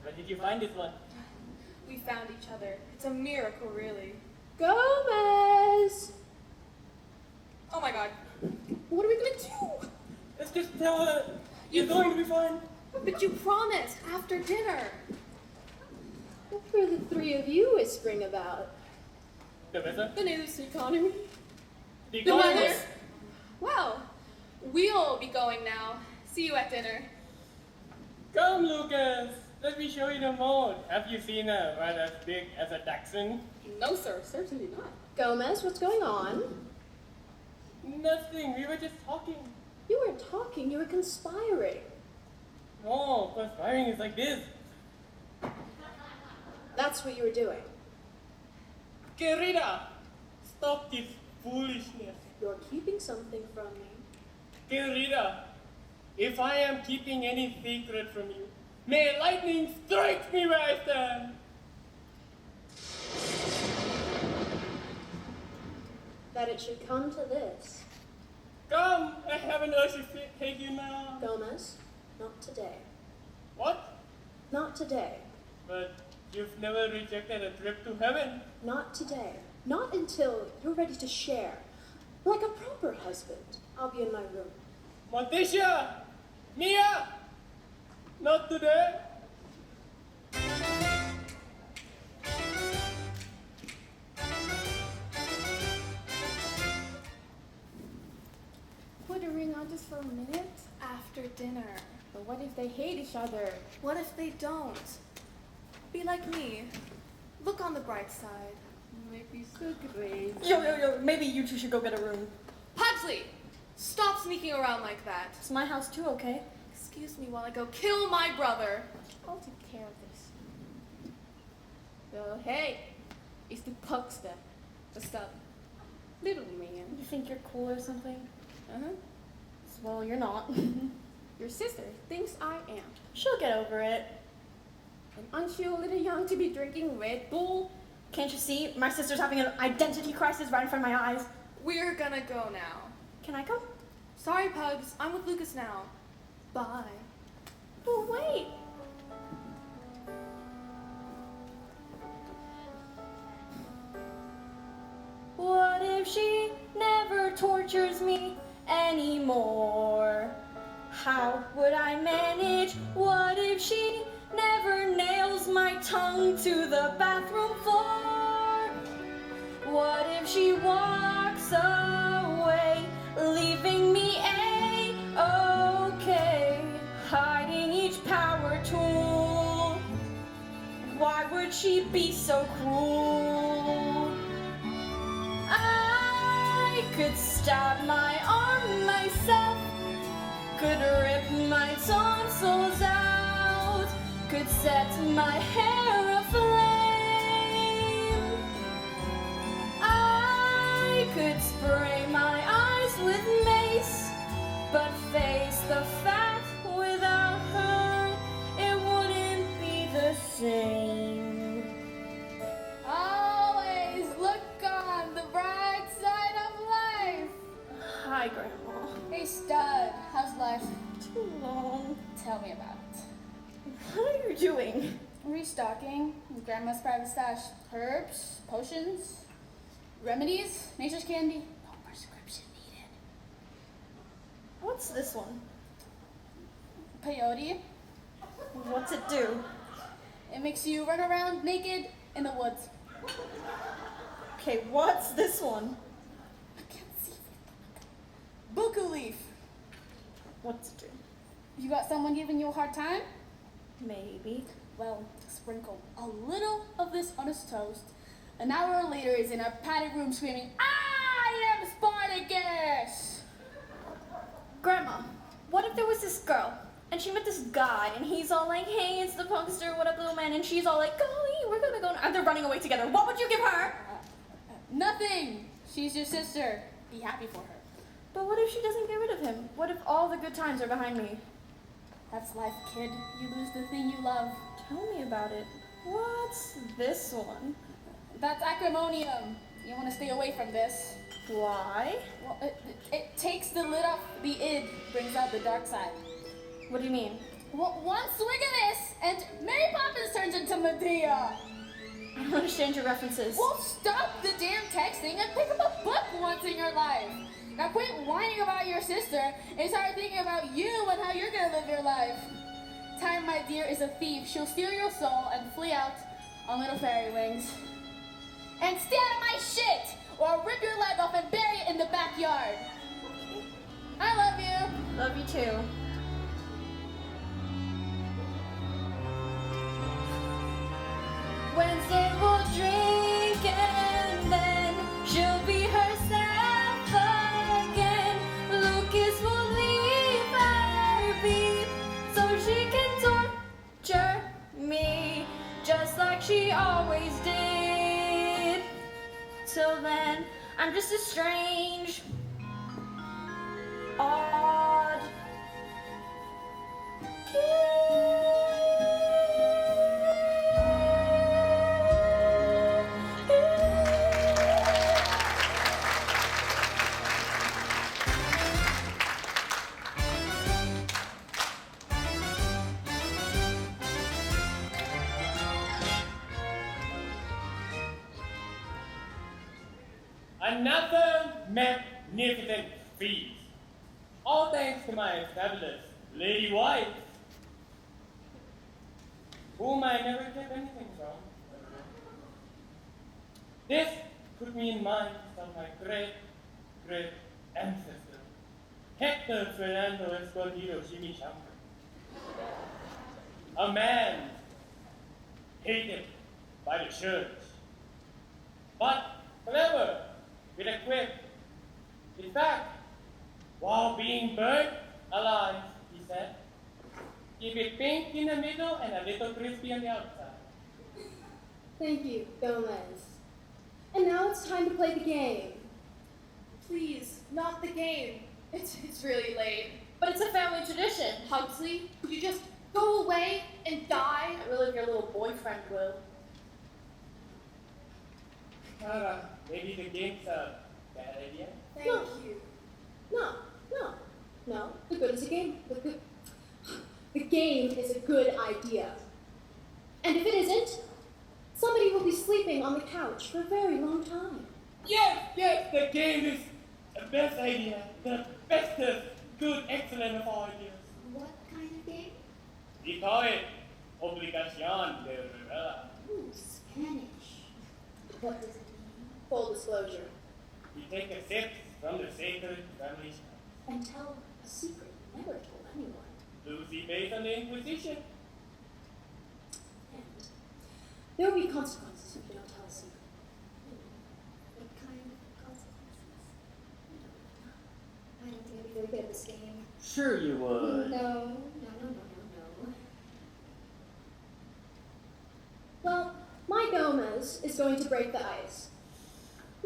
Where did you find this one? We found each other. It's a miracle, really. Gomez! Oh my god. What are we gonna do? Let's just tell her you're going to be fine. But you promised after dinner. What were the three of you whispering about? The weather? The news, the economy. The The weather. economy. Well, we'll be going now. See you at dinner. Come, Lucas. Let me show you the mold. Have you seen a one as big as a dachshund? No, sir, certainly not. Gomez, what's going on? Nothing. We were just talking. You weren't talking, you were conspiring. No, conspiring is like this. That's what you were doing. Querida, stop this foolishness. You're keeping something from me. Querida, if I am keeping any secret from you, may lightning strike me where I stand. That it should come to this. Come, I have an urge to take you now. Gomez, not today. What? Not today. But you've never rejected a trip to heaven. Not today. Not until you're ready to share. Like a proper husband. I'll be in my room. Montesia! Mia! Not today. Put a ring on just for a minute. After dinner. But what if they hate each other? What if they don't? Be like me. Look on the bright side. Maybe so great. Yo, maybe you two should go get a room. Pugsley! Stop sneaking around like that. It's my house too, okay? Excuse me while I go kill my brother. I'll take care of this. So, hey, it's the Pugster. What's up? Little man. You think you're cool or something? Uh-huh. Well, you're not. Your sister thinks I am. She'll get over it. And aren't you a little young to be drinking Red Bull? Can't you see? My sister's having an identity crisis right in front of my eyes. We're gonna go now. Can I go? Sorry, Pugs. I'm with Lucas now. Bye. But wait. What if she never tortures me anymore? How would I manage? What if she never nails my tongue to the bathroom floor? What if she walks away, leaving me A-okay, hiding each power tool? Why would she be so cruel? I could stab my arm myself, could rip my tonsils out, could set my hair aflame. I could spray my eyes with mace, but face the fact without her, it wouldn't be the same. Always look on the bright side of life. Hi, Grandma. Hey, stud. How's life? Too long. Tell me about it. What are you doing? Restocking Grandma's private stash. Herbs, potions, remedies, nature's candy. No prescription needed. What's this one? Peyote. What's it do? It makes you run around naked in the woods. Okay, what's this one? I can't see. Buku leaf. What's it do? You got someone giving you a hard time? Maybe. Well, sprinkle a little of this on his toast. An hour later, he's in a padded room screaming, "I am Spartacus!" Grandma, what if there was this girl, and she met this guy, and he's all like, "Hey, it's the punkster, what up, little man?" And she's all like, "Golly, we're gonna go," and they're running away together. What would you give her? Nothing. She's your sister. Be happy for her. But what if she doesn't get rid of him? What if all the good times are behind me? That's life, kid. You lose the thing you love. Tell me about it. What's this one? That's acrimonium. You want to stay away from this. Why? Well, it takes the lid off the id, brings out the dark side. What do you mean? Well, one swig of this, and Mary Poppins turns into Medea. I don't understand your references. Well, stop the damn texting and pick up a book once in your life. Now quit whining about your sister and start thinking about you and how you're gonna live your life. Time, my dear, is a thief. She'll steal your soul and flee out on little fairy wings. And stay out of my shit, or I'll rip your leg off and bury it in the backyard. I love you. Love you too. Wednesday we'll drink and then she'll be herself again. Lucas will leave her be so she can torture me just like she always did. Till then, I'm just a strange, odd Another magnificent feast. All thanks to my fabulous lady wife, whom I never kept anything from. This put me in mind of my great ancestor, Hector Fernando Escondido Chimichanga. A man hated by the church, but clever with a quip. In fact, while being burnt alive, he said, keep it pink in the middle and a little crispy on the outside. Thank you, Gomez. And now it's time to play the game. Please, not the game. It's really late. But it's a family tradition. Pugsley, could you just go away and die? Not really if your little boyfriend will. Maybe the game's a bad idea. Thank No. you. No. The good is a game. The game is a good idea. And if it isn't, somebody will be sleeping on the couch for a very long time. Yes, the game is the best idea. The bestest, good, excellent of all ideas. What kind of game? We call it Obligación de Rivera. Ooh, Spanish. What does it mean? Full disclosure. We take a sip from the sacred family spice. And tell a secret you never told anyone. Lucy based on the Inquisition. And there will be consequences if you don't tell a secret. What kind of consequences? I don't think I'd be very good at this game. Sure you would. No. Well, my Gomez is going to break the ice.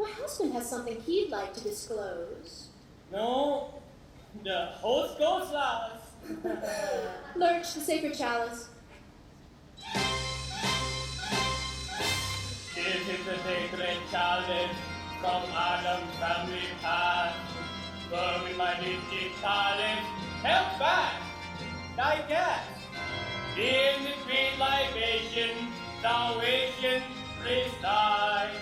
My husband has something he'd like to disclose. No, the host goes last. Lurch, the sacred chalice. This is the sacred chalice from Addams' family past. Where with my lifted talent, held back, digest. In the sweet libation, salvation reside.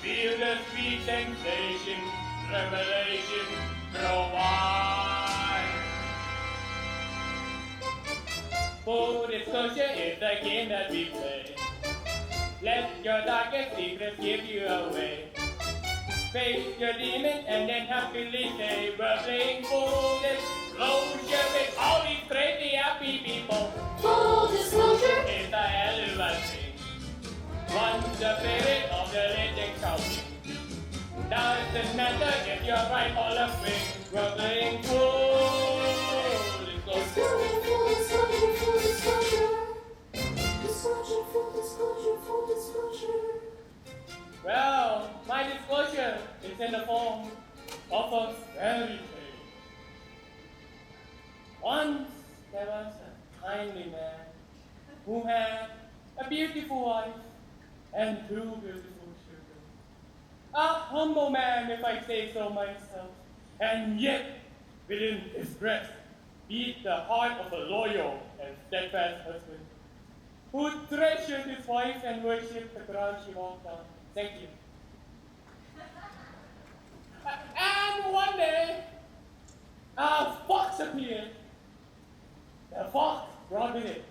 Feel the sweet sensation, revelation provide. Full disclosure is the game that we play. Let your darkest secrets give you away. Face your demon and then happily say we're playing full disclosure with all these crazy happy people. Full disclosure. It's a hell of a thing. Once the spirit of the legend shouting. Doesn't matter if you're right or left wing. We're playing full disclosure. Full disclosure. Disclosure, full disclosure. Well, my disclosure is in the form of a fairy tale. Once there was a kindly man who had a beautiful wife and two beautiful children. A humble man, if I say so myself, and yet, within his breast, beat the heart of a loyal and steadfast husband, who treasured his wife and worshipped the ground she walked on. Thank you. And one day, a fox appeared. The fox brought with it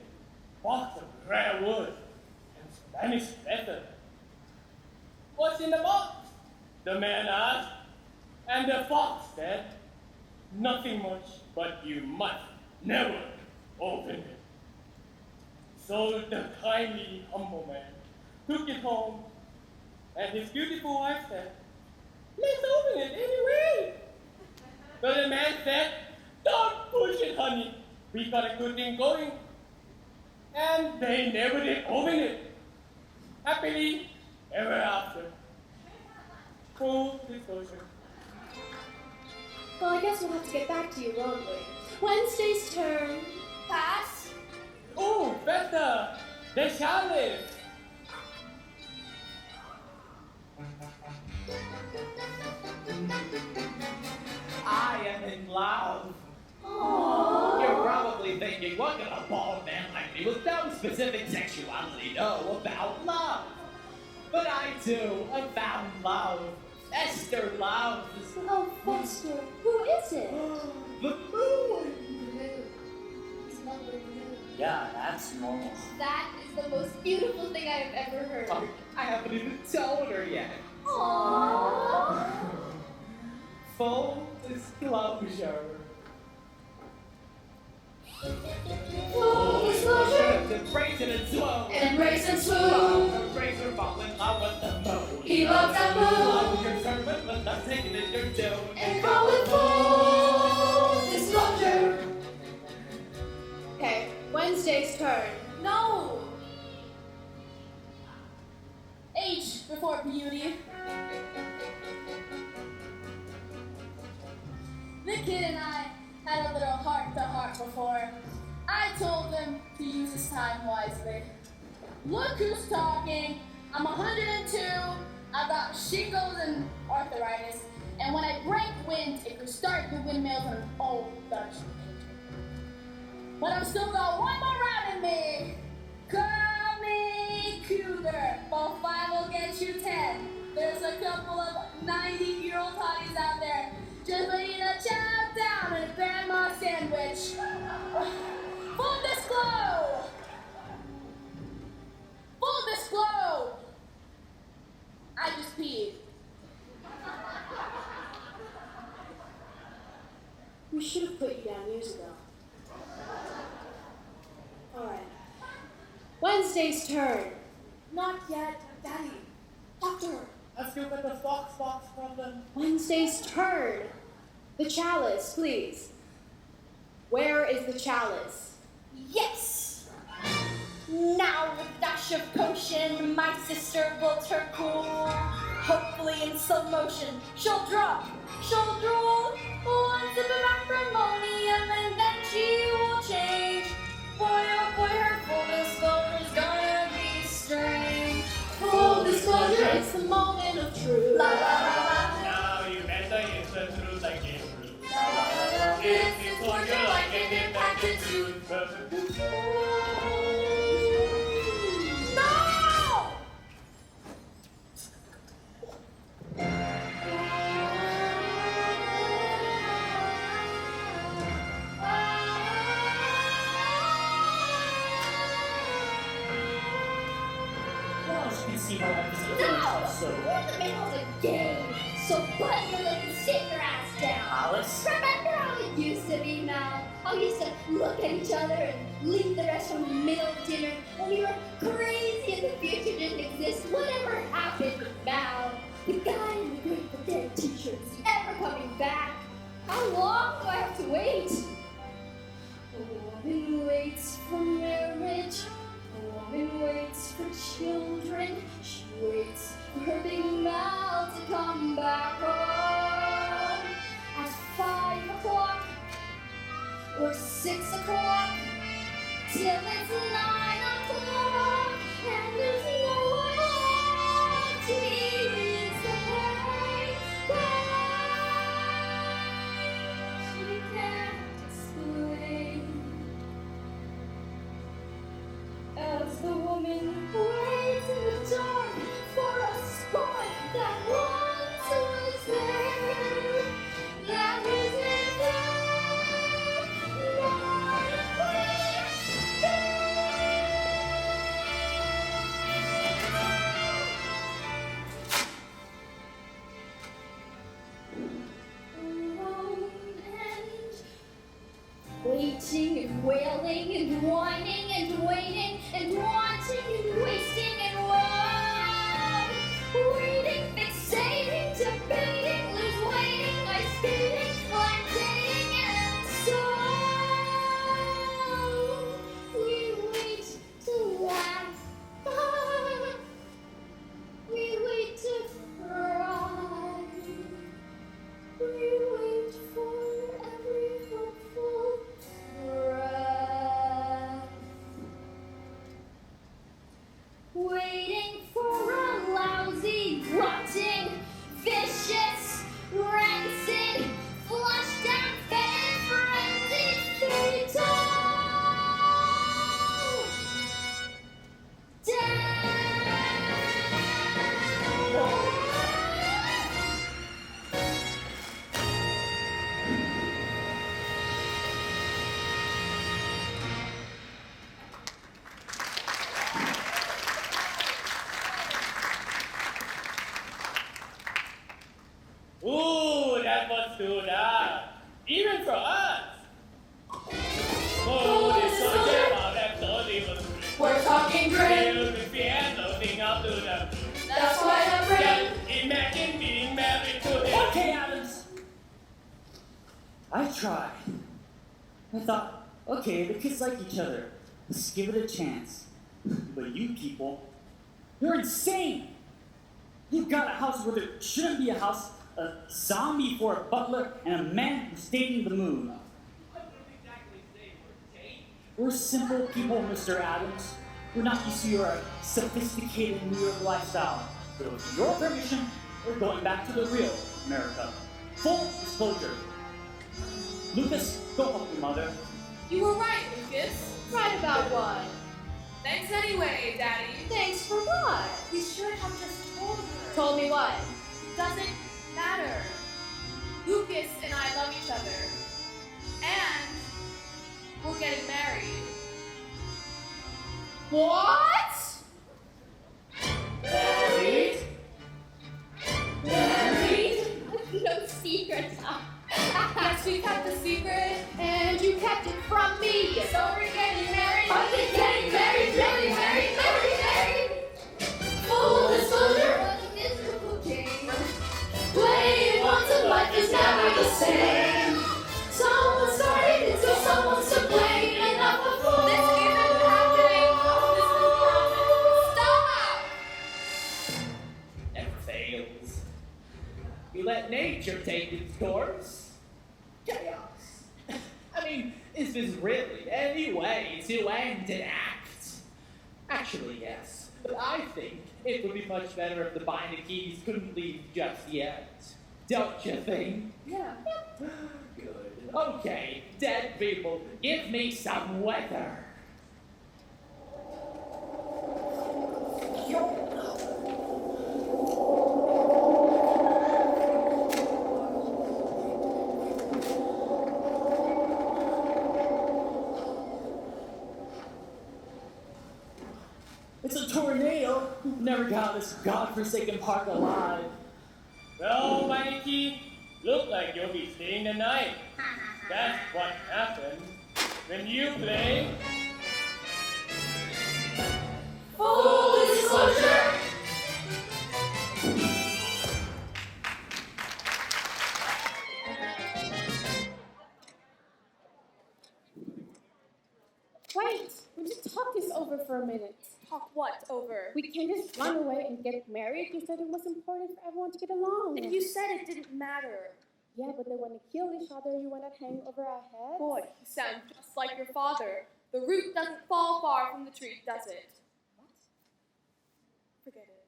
a box of rare wood and Spanish leather. What's in the box? The man asked, and the fox said, nothing much, but you must never open it. So the kindly, humble man took it home, and his beautiful wife said, let's open it anyway. But the man said, don't push it, honey. We got a good thing going. And they never did open it. Happily ever after. Full disclosure. Well, I guess we'll have to get back to you, won't we? Wednesday's turn. Pass. Oh, better. The challenge. I am in love. Aww. You're probably thinking, what could a bald man like me with no specific sexuality know about love? But I do. I found love. Esther loves Oh, Foster, who is it? the moon. He's in love with the moon. Yeah, that's normal. That is the most beautiful thing I have ever heard. Oh, I haven't even told her yet. Aww. Full disclosure. Full disclosure. Embrace and swoon. Embrace and swoon. Embrace or fall in love with the moon. He loves the moon. Love your servant, but not taking it your tune. And call it full disclosure. Okay, Wednesday's turn. No. H before beauty. The kid and I had a little heart-to-heart before. I told him to use his time wisely. Look who's talking. I'm 102. I've got shingles and arthritis. And when I break wind, it could start the windmills on an old Dutch engine. But I've still got one more round in me. Call me cougar. Well, 5 will get you 10. There's a couple of 90-year-old hotties out there just waiting to chow down on a grandma sandwich. Full disclose! Full disclose! I just peed. We should have put you down years ago. Alright. Wednesday's turn. Not yet, Daddy. Doctor. I still got the fox problem. Wednesday's turn. The chalice, please. Where is the chalice? Yes! Now with a dash of potion, my sister will turn cool. Hopefully in slow motion, she'll drop, she'll drool. One sip of acrimonium and then she will change. Boy, oh boy, her full disclosure's gonna be strange. Full disclosure, it's the moment of truth. La la la la. Now you better use the truth like it's true. La la la la. It's disclosure like an impacted tooth. No! Well, as you can see how episode No! so We're in the middle of a game. So button your lip and sit your ass down. Alice? Remember how it used to be, Mal? How we used to look at each other and leave the rest from the middle of dinner when we were crazy and the future didn't exist. Whatever happened with Mal? The guy in the Grateful Dead t-shirt, is he ever coming back? How long do I have to wait? A woman waits for marriage. A woman waits for children. She waits for her big mouth to come back home. At 5 o'clock or 6 o'clock till it's 9 o'clock and there's no one home to ease the pain. Waiting and wailing and whining and waiting and wanting and wasting and love. Waiting, fixating, debating, lose waiting, ice skating, like dating, and so we wait to laugh. We wait to cry. We wait for every hopeful breath. Waiting for a lousy, rotting, vicious, rancid, flushed out, fed, frenzied, fatal Ooh, that was too dark. Even for us. Oh, this soldier, wow, that soldier was great. We're talking grim. Filled with fear, looking up to the moon. That's why I'm grim. Just imagine being married to him. Okay, Addams. I tried. I thought, okay, the kids like each other. Let's give it a chance. But you people, you're insane. You've got a house where there shouldn't be a house, a zombie for a butler, and a man who's dating the moon. We're simple people, Mr. Addams. We're not used to your sophisticated New York lifestyle. So with your permission, we're going back to the real America. Full disclosure. Lucas, go help your mother. You were right, Lucas. Right about what? Thanks anyway, Daddy. Thanks for what? We should have just told her. Told me what? Doesn't matter. Lucas and I love each other. And we're getting married. What? Married? Married? No secrets, huh? Yes, we kept the secret. And you kept it from me. So we're getting married. Are they getting married? Married? Full disclosure. What a miserable game. Playing once in life is never the same. Someone started it, so someone's to blame. Enough of fools. This isn't happening. This isn't happening. Stop! Never fails. We let nature take its course. Chaos. I mean, is this really any way to end an act? Actually, yes. But I think it would be much better if the Beineckeys couldn't leave just yet. Don't you think? Yeah. Good. Okay, dead people, give me some weather. It's a tornado. Never got out of this godforsaken park alive. Well, Mikey, look like you'll be staying the night. That's what happens when you play. Full disclosure. Wait, we just talk this over for a minute. Talk what over? We can't just run away and get married. You said it was important for everyone to get along. And you said it didn't matter. Yeah, but they want to kill each other. You want to hang over our heads? Boy, you sound just like your father. The root doesn't fall far from the tree, does it? What? Forget it.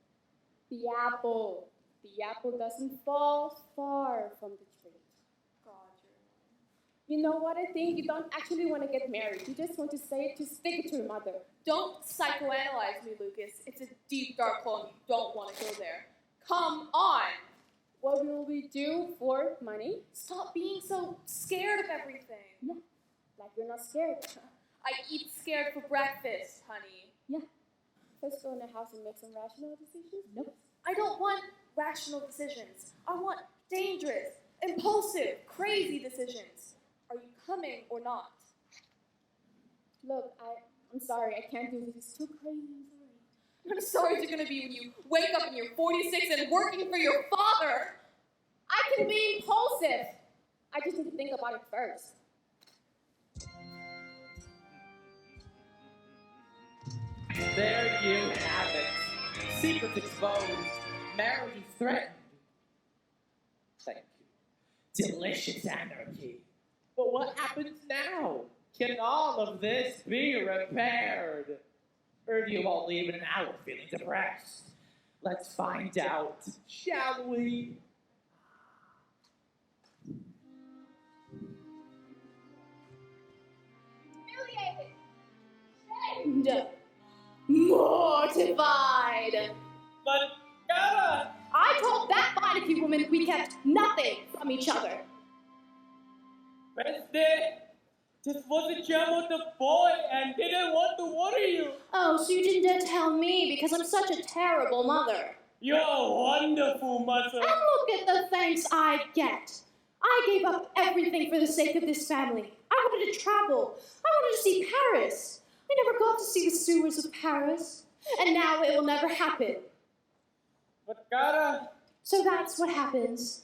The apple. The apple doesn't fall far from the tree. God, You know what I think? You don't actually want to get married. You just want to say it to stick it to your mother. don't psychoanalyze me, Lucas. It's a deep, dark hole and you don't want to go there. Come on! What will we do for money? Stop being so scared of everything. Yeah, like you're not scared. I eat scared for breakfast, honey. Yeah. Let's go in the house and make some rational decisions? Nope. I don't want rational decisions. I want dangerous, impulsive, crazy decisions. Are you coming or not. Look, I'm sorry, I can't do this. It's too crazy. I'm sorry. I'm sorry it's gonna be when you wake up and you're 46 and working for your father. I can be impulsive. I just need to think about it first. There you have it. Secrets exposed. Marriage is threatened. Thank you. Delicious anarchy. But what happens now? Can all of this be repaired? Or do you all leave in an hour feeling depressed? Let's find out, shall we? Humiliated. Mortified. But, Kara! I told that Beinecke woman we kept nothing from each other. Wednesday just was a jam with the boy and didn't want to worry you. Oh, so you didn't dare tell me because I'm such a terrible mother. You're a wonderful mother. And look at the thanks I get. I gave up everything for the sake of this family. I wanted to travel. I wanted to see Paris. I never got to see the sewers of Paris. And now it will never happen. But Kara, So that's what happens.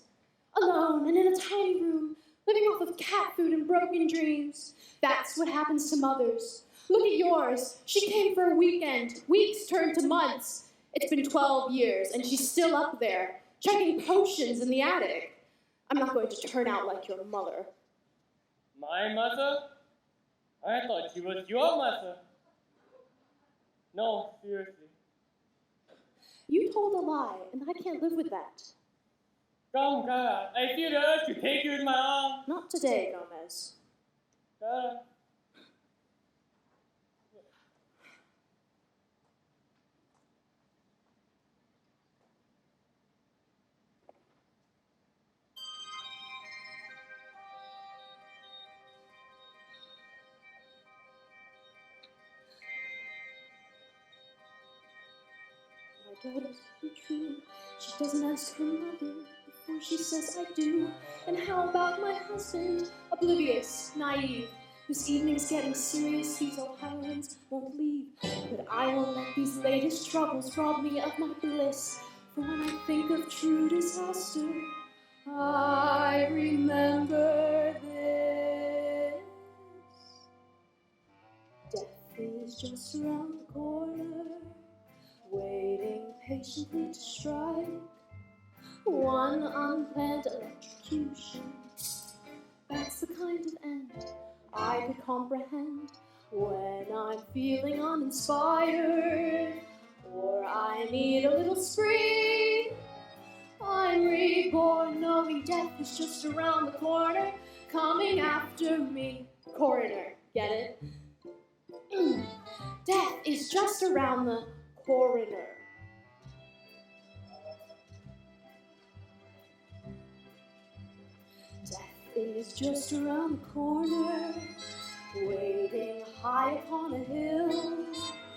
Alone and in a tiny room, living off of cat food and broken dreams. That's what happens to mothers. Look at yours. She came for a weekend. Weeks turned to months. It's been 12 years, and she's still up there, checking potions in the attic. I'm not going to turn out like your mother. my mother? I thought she was your mother. No, seriously. You told a lie, and I can't live with that. Come, Kara, I feel the urge to take you in my arms. Not today, Gomez. Kara. My daughter's so true. She doesn't ask her mother before she says I do. And how about my husband? Oblivious, naive. This evening's getting serious. These Ohioans won't leave. But I won't let these latest troubles rob me of my bliss. For when I think of true disaster, I remember this. Death is just around the corner, waiting patiently to strike. One unplanned electrocution. That's the kind of end I could comprehend when I'm feeling uninspired, or I need a little spree. I'm reborn, knowing death is just around the corner, coming after me. Coroner, get it? Death is just around the coroner. Death is just around the corner, waiting high upon a hill.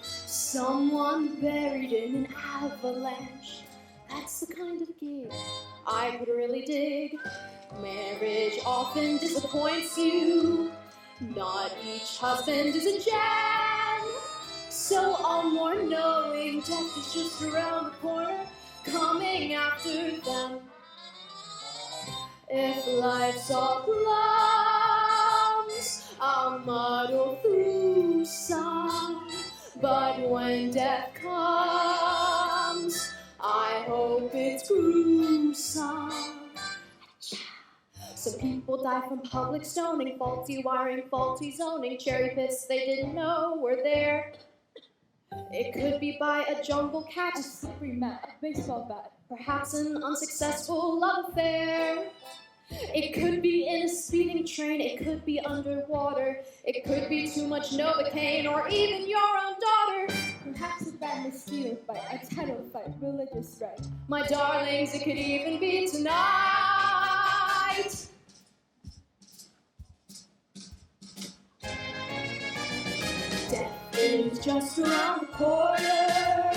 Someone buried in an avalanche. That's the kind of gig I could really dig. Marriage often disappoints you. Not each husband is a gem. So all more knowing death is just around the corner, coming after them. If life's all plums, I'll muddle through some. But when death comes, I hope it's gruesome. Some people die from public stoning, faulty wiring, faulty zoning, cherry pits they didn't know were there. It could be by a jungle cat, a slippery mat, a baseball bat, perhaps an unsuccessful love affair. It could be in a speeding train, it could be underwater, it could be too much Novocaine, or even your own daughter. Perhaps a bad mosquito bite, a title fight, religious strife. My darlings, it could even be tonight. Death is just around the corner.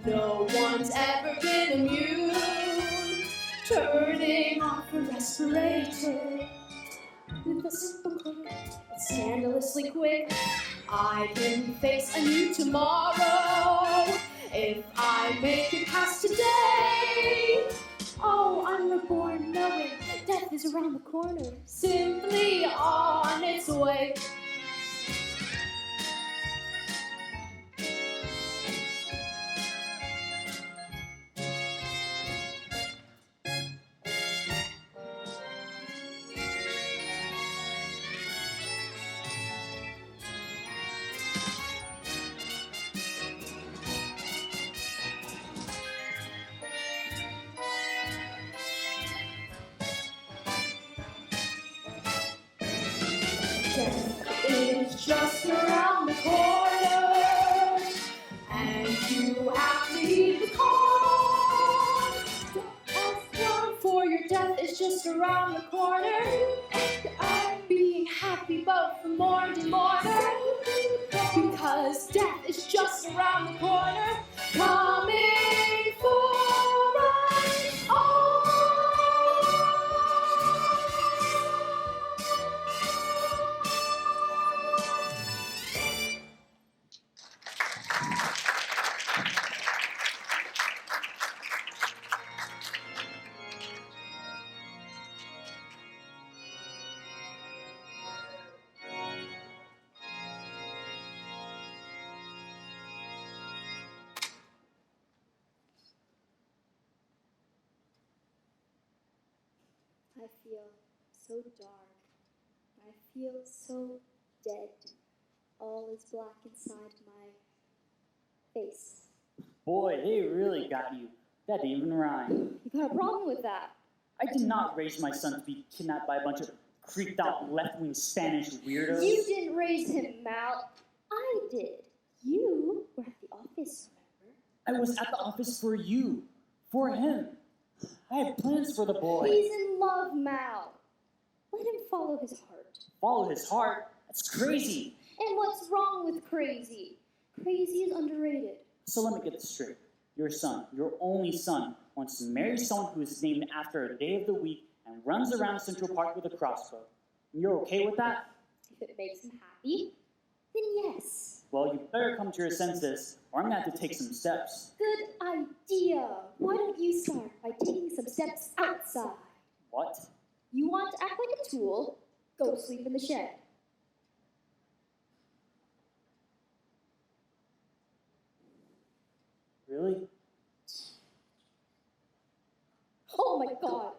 No one's ever been immune. Turning off a respirator with a simple click scandalously quick. I can face a new tomorrow if I make it past today. Oh, I'm reborn knowing death is around the corner, simply on its way. Death is just around the corner, and you have to heed the call. Don't ask for your death is just around the corner, and I'm being happy both from morn to morning, because death is just around the corner, coming for us all. I feel so dark. I feel so dead. All is black inside my face. Boy, they really got you. That didn't even rhyme. You got a problem with that? I did not raise my son to be kidnapped by a bunch of creeped out left-wing Spanish weirdos. You didn't raise him, Mal. I did. You were at the office, remember? I was at the office for you. For him. I had plans for the boy. He's in love, Mal. Let him follow his heart. Follow his heart? That's crazy. And what's wrong with crazy? Crazy is underrated. So let me get this straight. Your son, your only son, wants to marry someone who is named after a day of the week and runs around Central Park with a crossbow. And you're okay with that? If it makes him happy, then yes. Well, you better come to your senses, or I'm going to have to take some steps. Good idea. Why don't you start by taking some steps outside? What? You want to act like a tool? Go sleep in the shed. Really? Oh my God.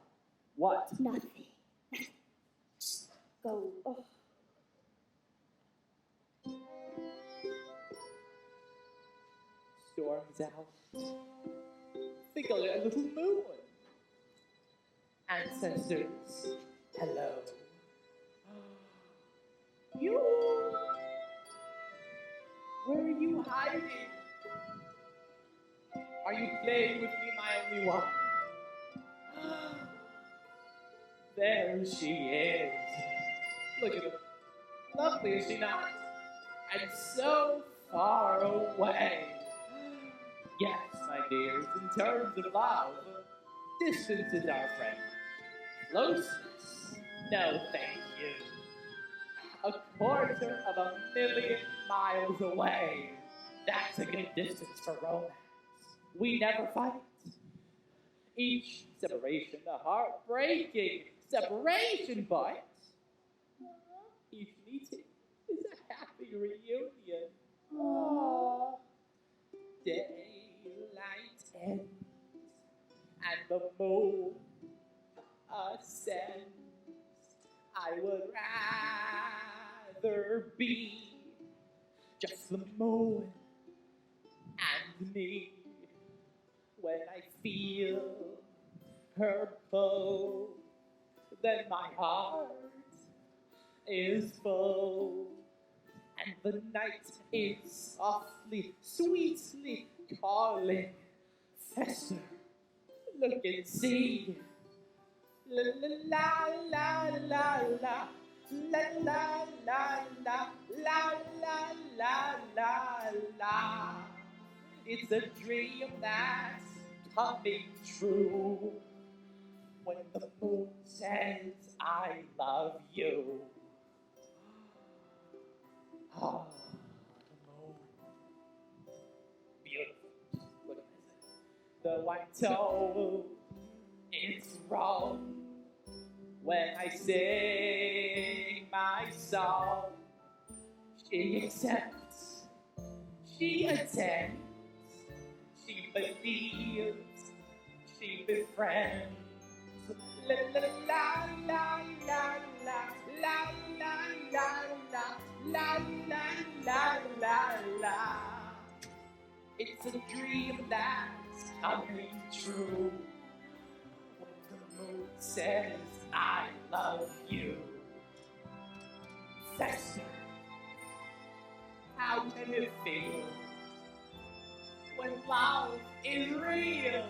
What? Nothing. Just go. Oh. Storms out. Think I'll get a little moon. Ancestors, hello. You? Where are you hiding? Are you playing with me, my only one? There she is. Look at her. Lovely, is she not? And so far away. Yes, my dears, in terms of love, distance is our friend. Closeness? No, thank you. 250,000 miles away. That's a good distance for romance. We never fight. Each separation a heartbreaking separation, but each meeting is a happy reunion. Aww. Daylight ends and the moon ascends. I would rather be just the moon and me when I feel her pull. Then my heart is full, and the night is softly, sweetly calling. Fester, look and see. La la la la la la la la la la la la la la. It's a dream that's coming true. When the moon says I love you. Oh, the moon. Beautiful. Look at this. The white toe. It's wrong when I sing my song. She accepts. She attends. She believes. She befriends. La la la la la la la la la la la la. It's a dream that's coming true. When the moon says I love you. Sister, how can it feel when love is real?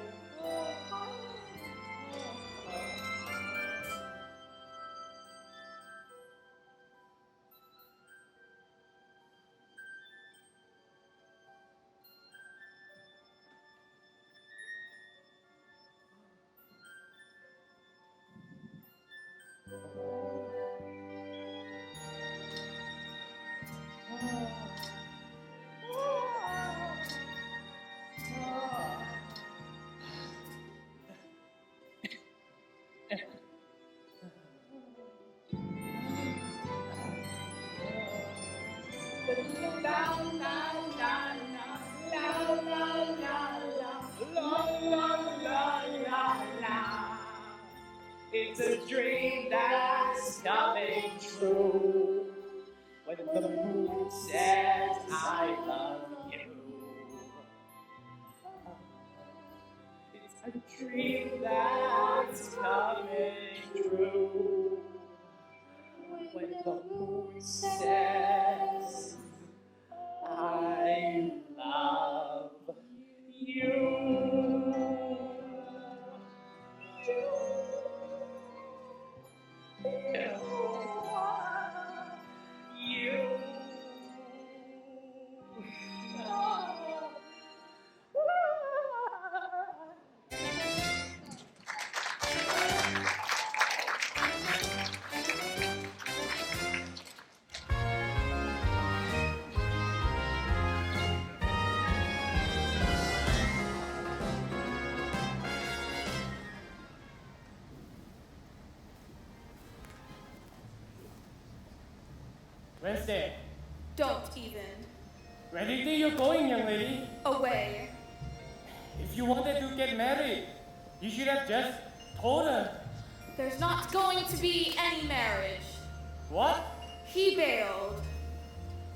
It's a dream that's coming true when the moon says I love you. It's a dream that's coming true when the moon says I love you. Wednesday, Don't even. where do you think you're going, young lady? Away. If you wanted to get married, you should have just told her. There's not going to be any marriage. What? He bailed.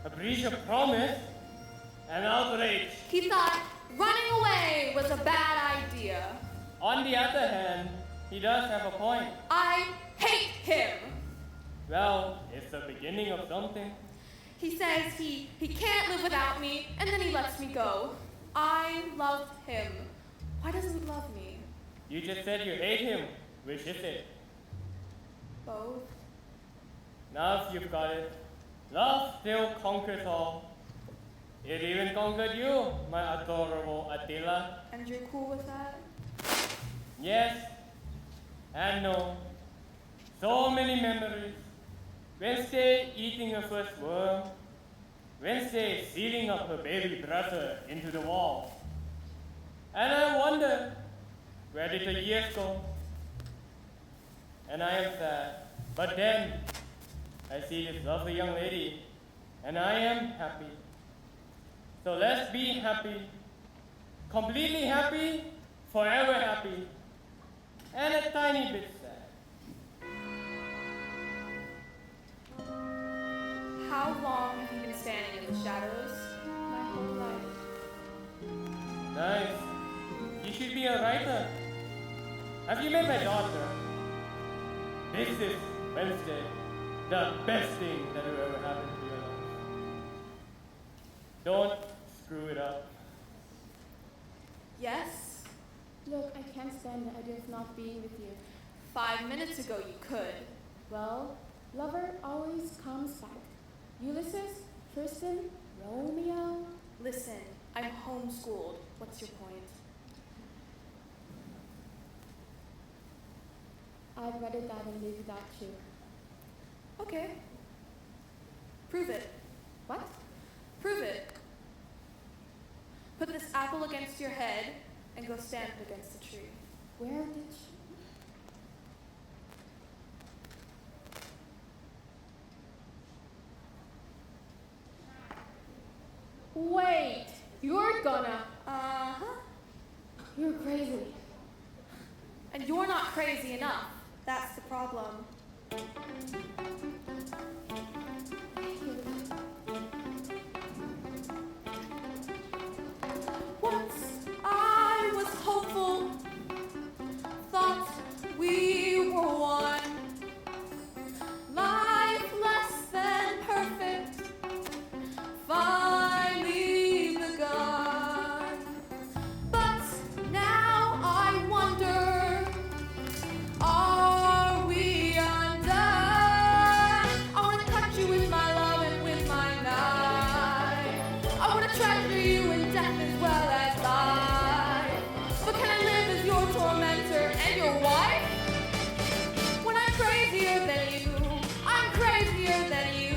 A breach of promise? An outrage. He thought running away was a bad idea. On the other hand, he does have a point. I hate him. Well, it's the beginning of something. He says he can't live without me, and then he lets me go. I love him. Why doesn't he love me? You just said you hate him. Which is it? Both. Now you've got it. Love still conquers all. It even conquered you, my adorable Attila. And you're cool with that? Yes and no. So many memories. Wednesday eating her first worm. Wednesday sealing up her baby brother into the wall. And I wonder, where did the years go? And I am sad. But then, I see this lovely young lady, and I am happy. So let's be happy. Completely happy, forever happy. And a tiny bit sad. How long have you been standing in the shadows? My whole life. Nice. You should be a writer. Have you met my daughter? This is Wednesday, the best thing that will ever happen to your life. Don't screw it up. Yes? Look, I can't stand the idea of not being with you. 5 minutes ago you could. Well, lover always comes back. Ulysses, Tristan, Romeo. Listen, I'm homeschooled. What's your point? I'd rather die than live without you. Okay. Prove it. What? Prove it. Put this apple against your head and go stand against the tree. Where did she? Wait, you're gonna. Uh-huh. You're crazy. And you're not crazy enough. That's the problem. Once I was hopeful, thought we were one. Life less than perfect, finally begun. But now I wonder, are we undone? I wanna cut you with my love and with my knife. I wanna treasure you in death as well as life. But can I live as your tormentor and your wife? When I'm crazier than you, I'm crazier than you,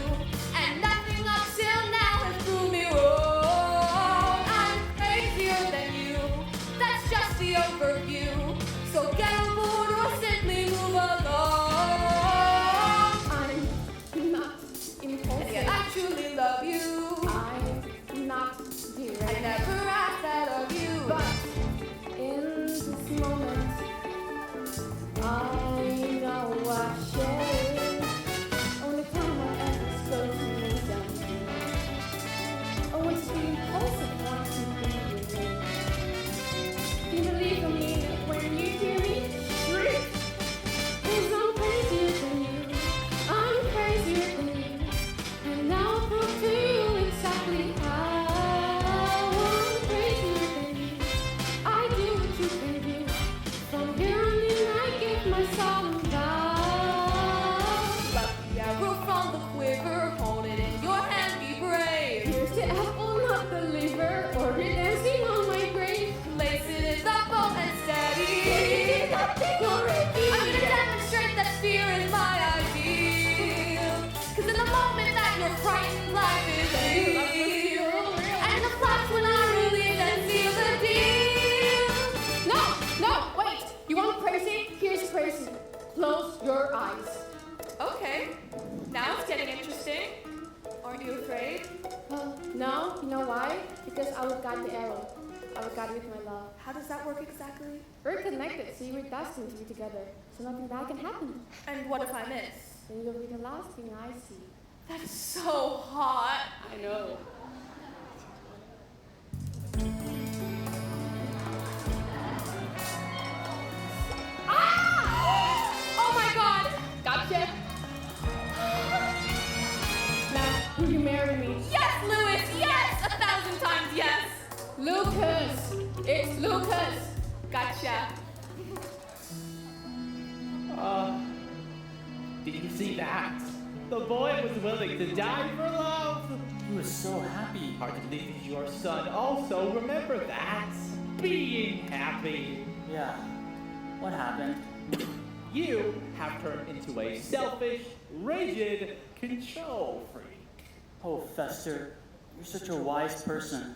and nothing up till now has proved me wrong. I'm crazier than you, that's just the overview. So get on board or simply move along. I'm not And yet impulsive. I truly love you. I'm not I direct. never asked that of you. But in this moment, I know I share. Only time I ever spoke to me something. I want to be impulsive, want to be with me. You believe in me when you hear me shriek. 'Cause I'm crazier than you. I'm crazier than you. And I'll prove to you exactly how I'm crazier than you. I do what you can do. From here on in, I give my soul and vow. Lucky arrow from the quiver, hold it in your hand, be brave. Here's the apple, not the liver, or you're dancing on my grave. Place it in the bowl and steady. Nothing already. I'm gonna demonstrate that fear is my ideal. 'Cause in the moment that you're frightened, life is real. And the flash when I release and seal the deal. No, wait. You want crazy? Here's crazy. Close your eyes. Okay, now it's getting interesting. Aren't you afraid? No, you know why? Because I will guide the arrow. I will guide it with my love. How does that work exactly? We're connected, so we're destined to be together. So nothing bad can happen. And what if I miss? Then you'll be the last thing I see. That is so hot. I know. Oh my god! Gotcha. Now, will you marry me? Yes, Louis! Yes! 1,000 times yes! Lucas! It's Lucas! Gotcha. Did you see that? The boy was willing to die for love. He was so happy. Hard to believe he's your son. Also, remember that. Being happy. Yeah. What happened? You have turned into a selfish, rigid control freak. Oh, Fester, you're such a wise person.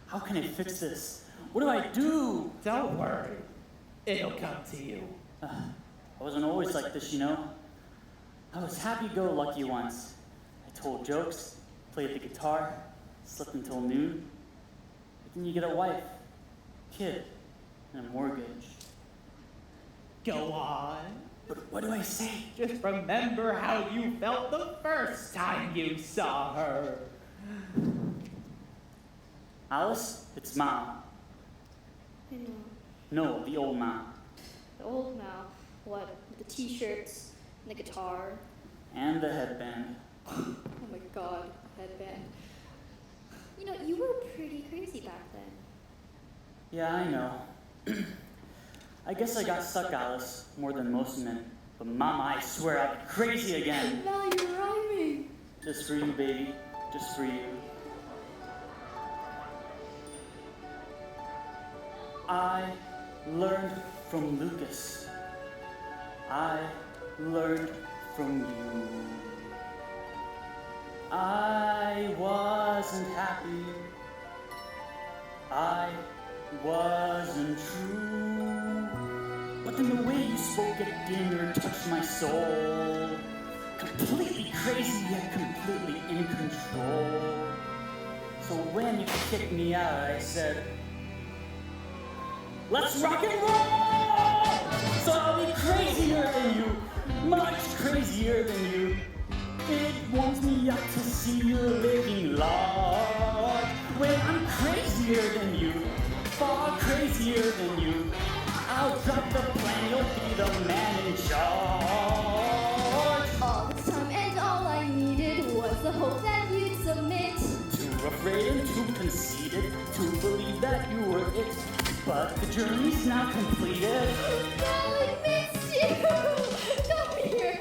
How can I fix this? What do I do? Don't worry. It'll come to you. I wasn't always like this, you know? I was happy-go-lucky once. I told jokes, played the guitar, slept until noon. But then you get a wife, kid, and a mortgage. Go on. But what do I say? Just remember how you felt the first time you saw her. Alice, it's Mom. I know. No, the old Mom. The old Mal. What? With the t-shirts and the guitar. And the headband. Oh my god, headband. You know, you were pretty crazy back then. Yeah, I know. I guess I got stuck, Alice, more than most men. But Mama, I swear I'd be crazy again. Now you're rhyming. Just for you, baby. Just for you. I learned from Lucas. I learned from you. I wasn't happy. I wasn't true. But then the way you spoke at dinner touched my soul. Completely crazy yet completely in control. So when you kicked me out, I said, let's rock and roll! So I'll be crazier than you, much crazier than you. It warms me up to see you living large. When I'm crazier than you, far crazier than you, I'll drop the plan, you'll be the man in charge. All this time and all I needed was the hope that you'd submit. Too afraid and too conceited to believe that you were it. But the journey's now completed. Now I missed you! Come here!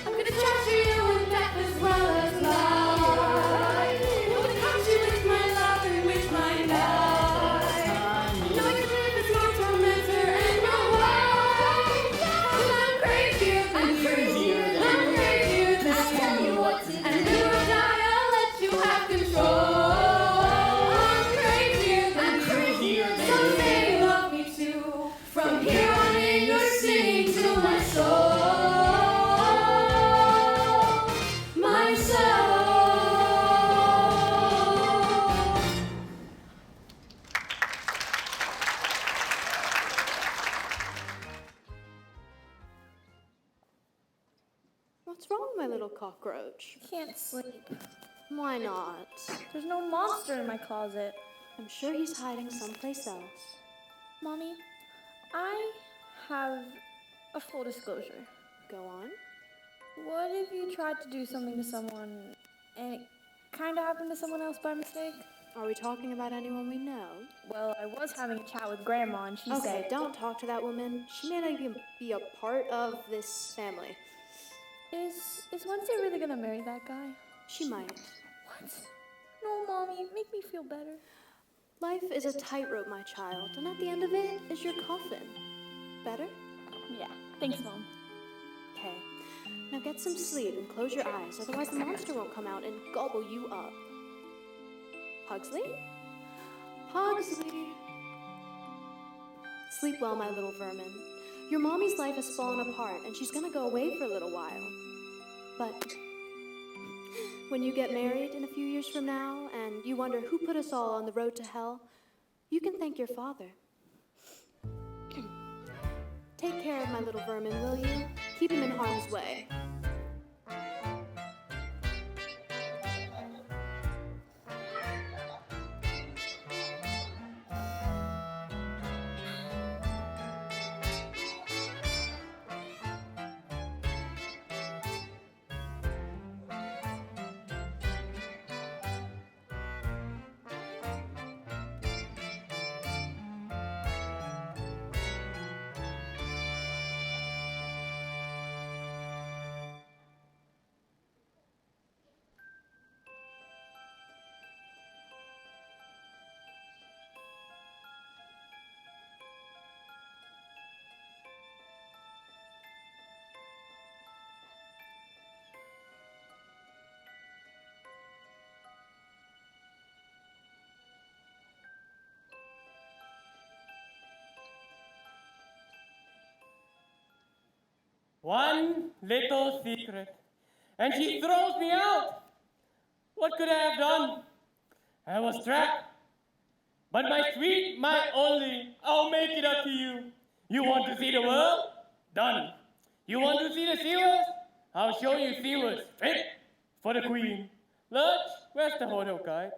I'm gonna treasure you in death as well as life. I'm gonna touch you with my love and with my life. No, I can live as your tormentor and no wife. 'Cause I'm crazier than you. I'm crazier than I'll tell you what to do. And do or die, I'll let you have control. I'm crazier than you. So say you love me too. From here on in, you're singing to my soul. My soul. What's wrong, my little cockroach? Can't sleep. Why not? There's no monster in my closet. I'm sure he's hiding someplace else. Mommy, I have a full disclosure. Go on. What if you tried to do something to someone and it kind of happened to someone else by mistake? Are we talking about anyone we know? Well, I was having a chat with Grandma and she Okay, said... don't talk to that woman. She may not even be a part of this family. Is Wednesday really gonna marry that guy? She might. What? No, Mommy, make me feel better. Life is a tightrope, my child, and at the end of it is your coffin. Better? Yeah, thanks, Mom. Okay. Now get some sleep and close your eyes, otherwise the monster will come out and gobble you up. Pugsley? Pugsley! Sleep well, my little vermin. Your mommy's life has fallen apart, and she's gonna go away for a little while. But when you get married in a few years from now, and you wonder who put us all on the road to hell, you can thank your father. Take care of my little vermin, will you? Keep him in harm's way. One little secret, and she throws me out. What could I have done? I was trapped. But my sweet, my only, I'll make it up to you. You want to see the world? Done. You want to see the seawers? I'll show you seawers fit for the queen. Lurch, where's the hotel guide?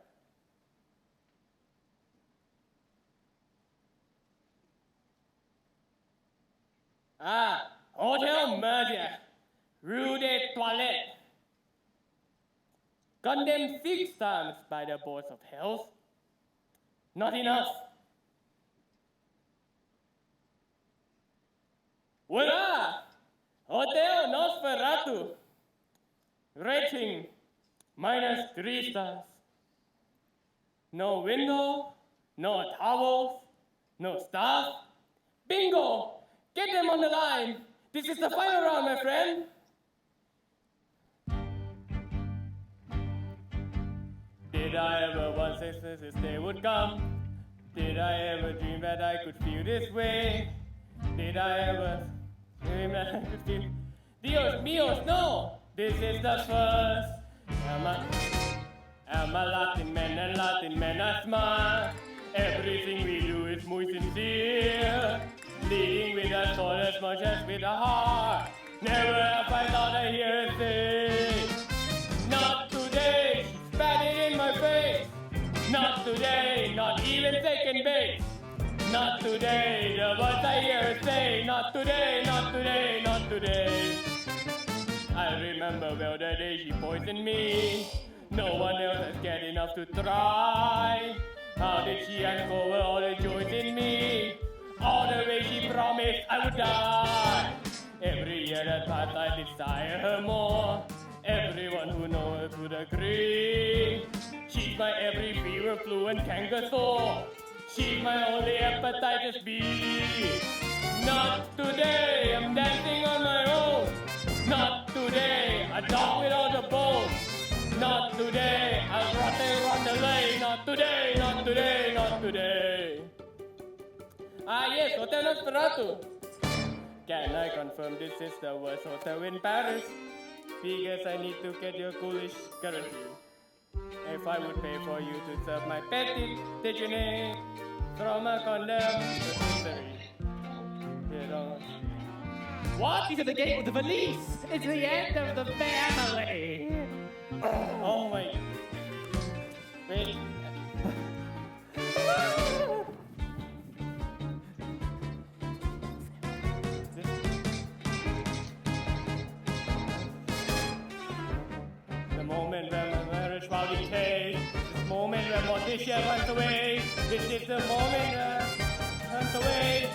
Ah, Hotel Mercia, Rue des Toilettes. Condemned 6 times by the boards of health. Not enough. Voila! Hotel Nosferatu. Rating -3 stars. No window, no towels, no staff. Bingo! Get them on the line. This is the final round, my friend. Did I ever once say this day would come? Did I ever dream that I could feel this way? Did I ever dream that I could feel? Dios míos, no! This is the first. Am a Latin man and Latin men are smart. Everything we do is muy sincere. Leading with a soul as much as with a heart. Never have I thought I hear a thing. Not today, she spat it in my face. Not today, not even second base. Not today, the words I hear her say. Not today, not today, not today. I remember well the day she poisoned me. No one else has cared enough to try. How did she uncover all the joys in me? All the way she promised I would die. Every year that passed I desire her more. Everyone who knows her would agree. She's my every fever, flu and canker sore. She's my only hepatitis B. Not today, I'm dancing on my own. Not today, a dog without a bone. Not today, I'll run the lane. Not today, not today, not today. Ah yes, Hotel Nosferatu. Can I confirm this is the worst hotel in Paris? Because I need to get your ghoulish guarantee. If I would pay for you to serve my petit déjeuner from a condemned history. You know. What? These are the gate with the valise. It's the end of the family. Oh my. Wait. The moment when my marriage vow decays. This moment when Morticia runs away. This is the moment runs away.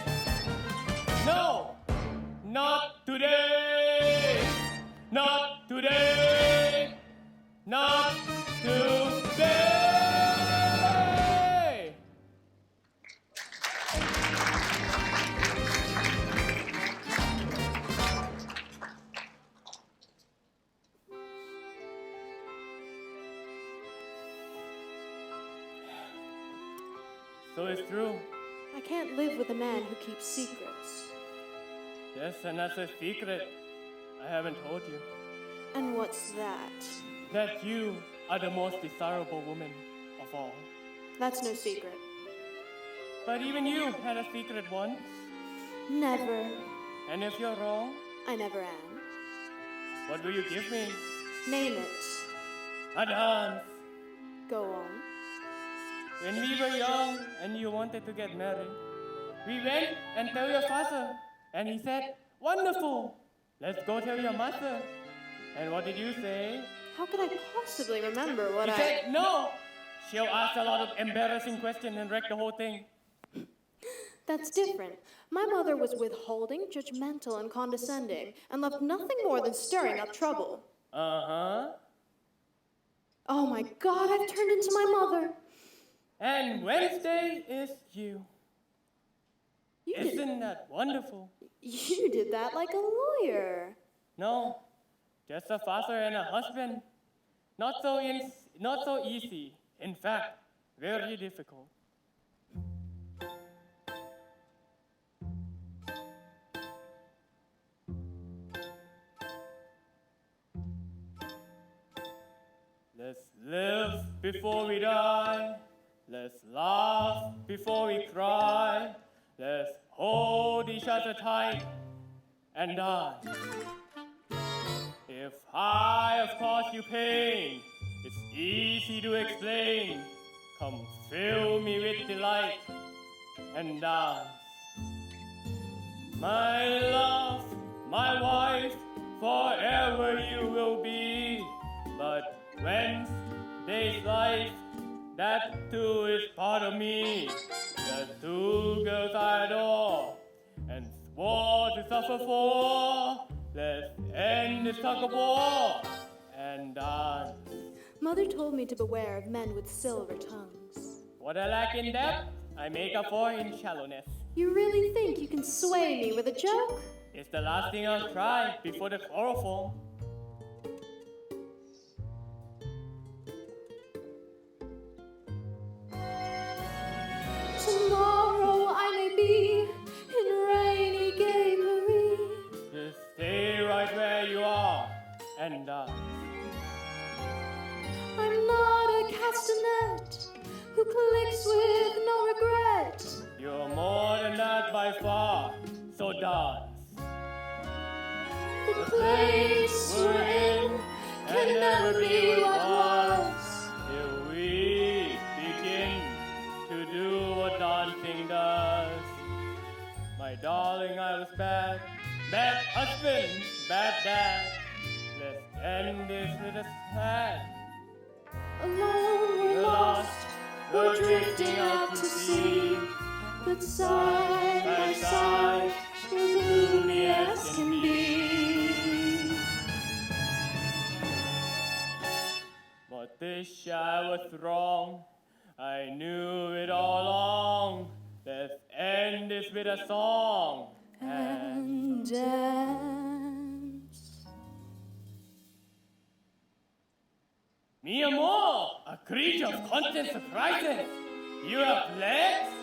No! Not today! Not today! Not today! So it's true. I can't live with a man who keeps secrets. Yes, and that's a secret I haven't told you. And what's that? That you are the most desirable woman of all. That's no secret. But even you had a secret once. Never. And if you're wrong, I never am. what will you give me? Name it. A dance. Go on. When we were young and you wanted to get married, we went and tell your father. And he said, wonderful. Let's go tell your mother. And what did you say? How could I possibly remember what He I... said, no. She'll ask a lot of embarrassing questions and wreck the whole thing. That's different. My mother was withholding, judgmental, and condescending, and loved nothing more than stirring up trouble. Uh-huh. Oh my God, I've turned into my mother. And Wednesday is you. You Isn't that wonderful? You did that like a lawyer. No, just a father and a husband. Not so easy. In fact, very difficult. Let's live before we die. Let's laugh before we cry. Let's hold each other tight and die. If I have caused you pain, it's easy to explain. Come fill me with delight and dance. My love, my wife, forever you will be. But Wednesday's life, that too is part of me. The two girls I adore and swore to suffer for. Let's end this tug of war and dance. Mother told me to beware of men with silver tongues. What I lack in depth, I make up for in shallowness. You really think you can sway me with a joke? It's the last thing I'll try before the chloroform. I'm not a castanet who clicks with no regret. You're more than that by far, so dance. The place we're in can never be what was. Till we begin to do what dancing does. My darling, I was bad, bad husband, bad dad. Let's end this with a sad. Alone we're lost, we're drifting out to sea. But side by side, we're gloomy as can be. But this I was wrong. I knew it all along. Let's end this with a song. And dance. Mi amor, a creature of constant surprises. You have legs?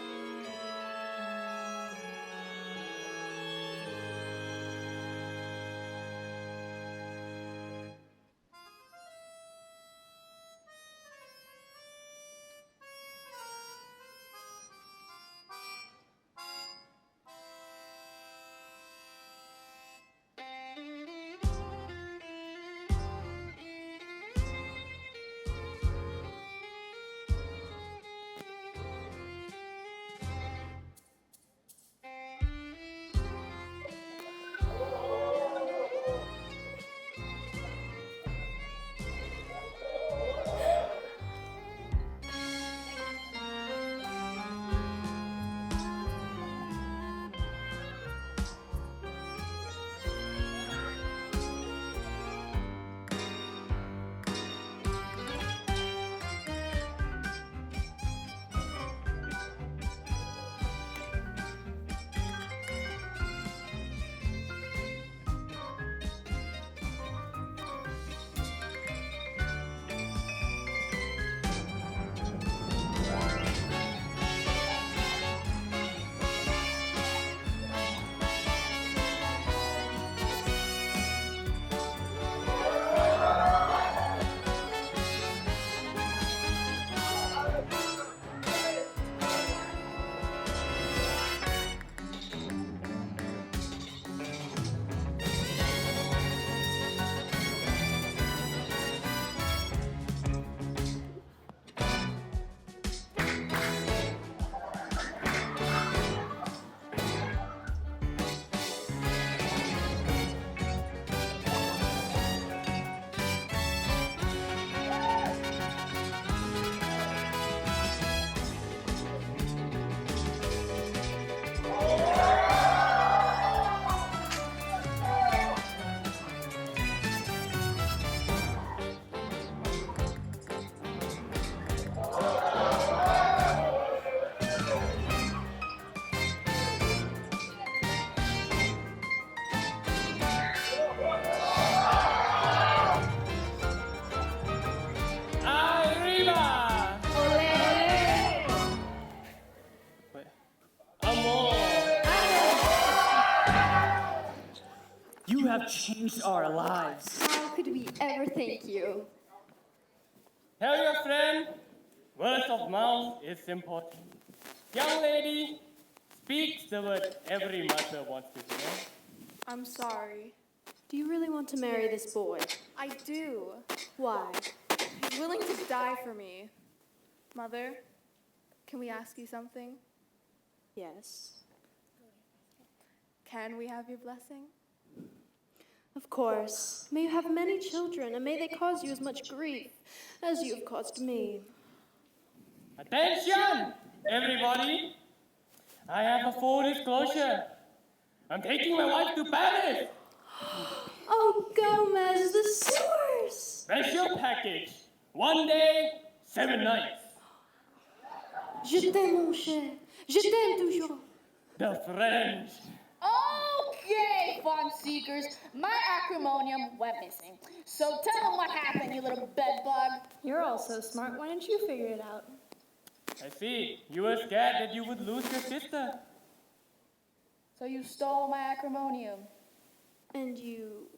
have changed our lives. How could we ever thank you? Tell your friend, words of mouth is important. Young lady, speak the word every mother wants to hear. I'm sorry. Do you really want to marry this boy? I do. Why? He's willing to die for me. Mother, can we ask you something? Yes. Can we have your blessing? Of course. May you have many children, and may they cause you as much grief as you have caused me. Attention, everybody! I have a full disclosure. I'm taking my wife to Paris. Oh, Gomez, the sewers! Special package. 1 day, 7 nights. Je t'aime, mon cher. Je t'aime toujours. The French. Okay, fun seekers, my acrimonium went missing. So tell them what happened, you little bedbug. You're all so smart. Why don't you figure it out? I see. You were scared that you would lose your sister. So you stole my acrimonium. And you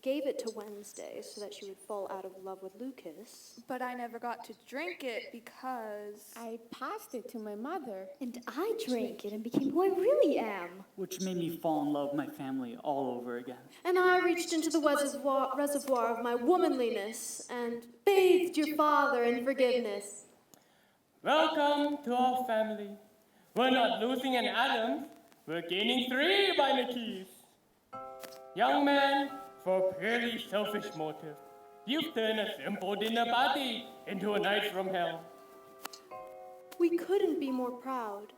gave it to Wednesday so that she would fall out of love with Lucas. But I never got to drink it because... I passed it to my mother. And I drank it and became who I really am. Which made me fall in love with my family all over again. And I reached into the reservoir of my womanliness and bathed your father in forgiveness. Welcome to our family. We're not losing an Addams. We're gaining 3 by the keys. Young man, for purely selfish motive, you've turned a simple dinner party into a night from hell. We couldn't be more proud.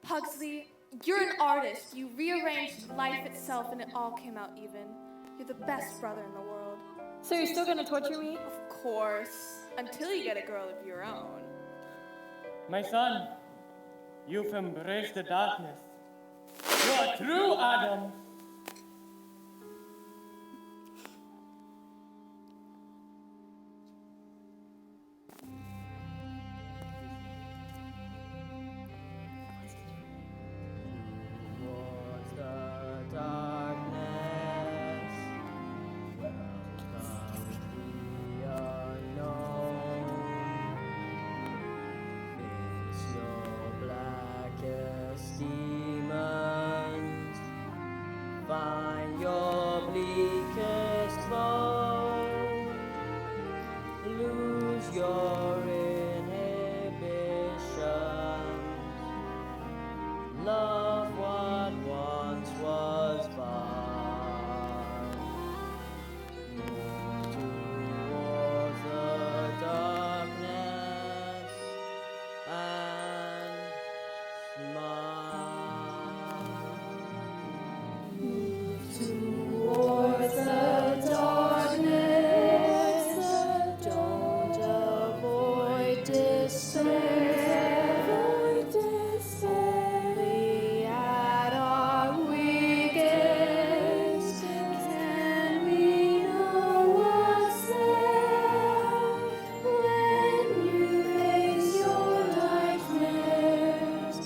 Pugsley, you're an artist. You rearranged life itself and it all came out even. You're the best brother in the world. So you're still gonna torture me? Of course. Until you get a girl of your own. My son, you've embraced the darkness. You're a true Adam. Find your bleakest foe, lose your inhibitions, love what once was fun, move towards the darkness and smile. Towards the darkness, don't avoid despair. We at our weakest, can we know what's there? When you face your nightmares,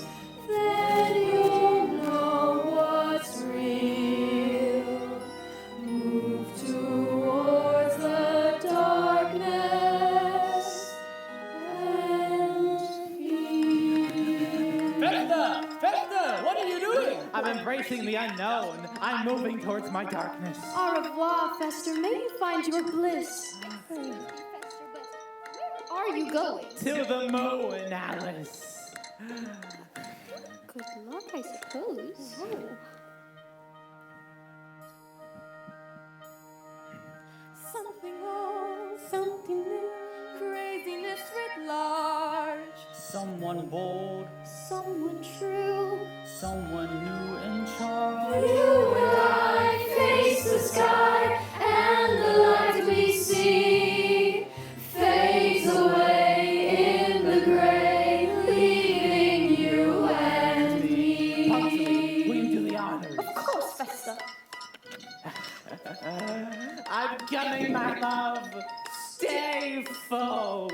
then you'll know what's real. Move towards the darkness and feel. Festa, what are you doing? I'm embracing the unknown. I'm moving towards my darkness. Au revoir, Fester. May you find your bliss. Fester, but where are you going? To the moon, Alice. Good luck, I suppose. Something old, something new, craziness writ large. Someone bold, Someone true. someone new in charge. You and I face the sky, and the light we see fades away in the gray, leaving you and Pugsley, will me. you do the honors? Of course, Festa. I'm coming, my love. Stay full.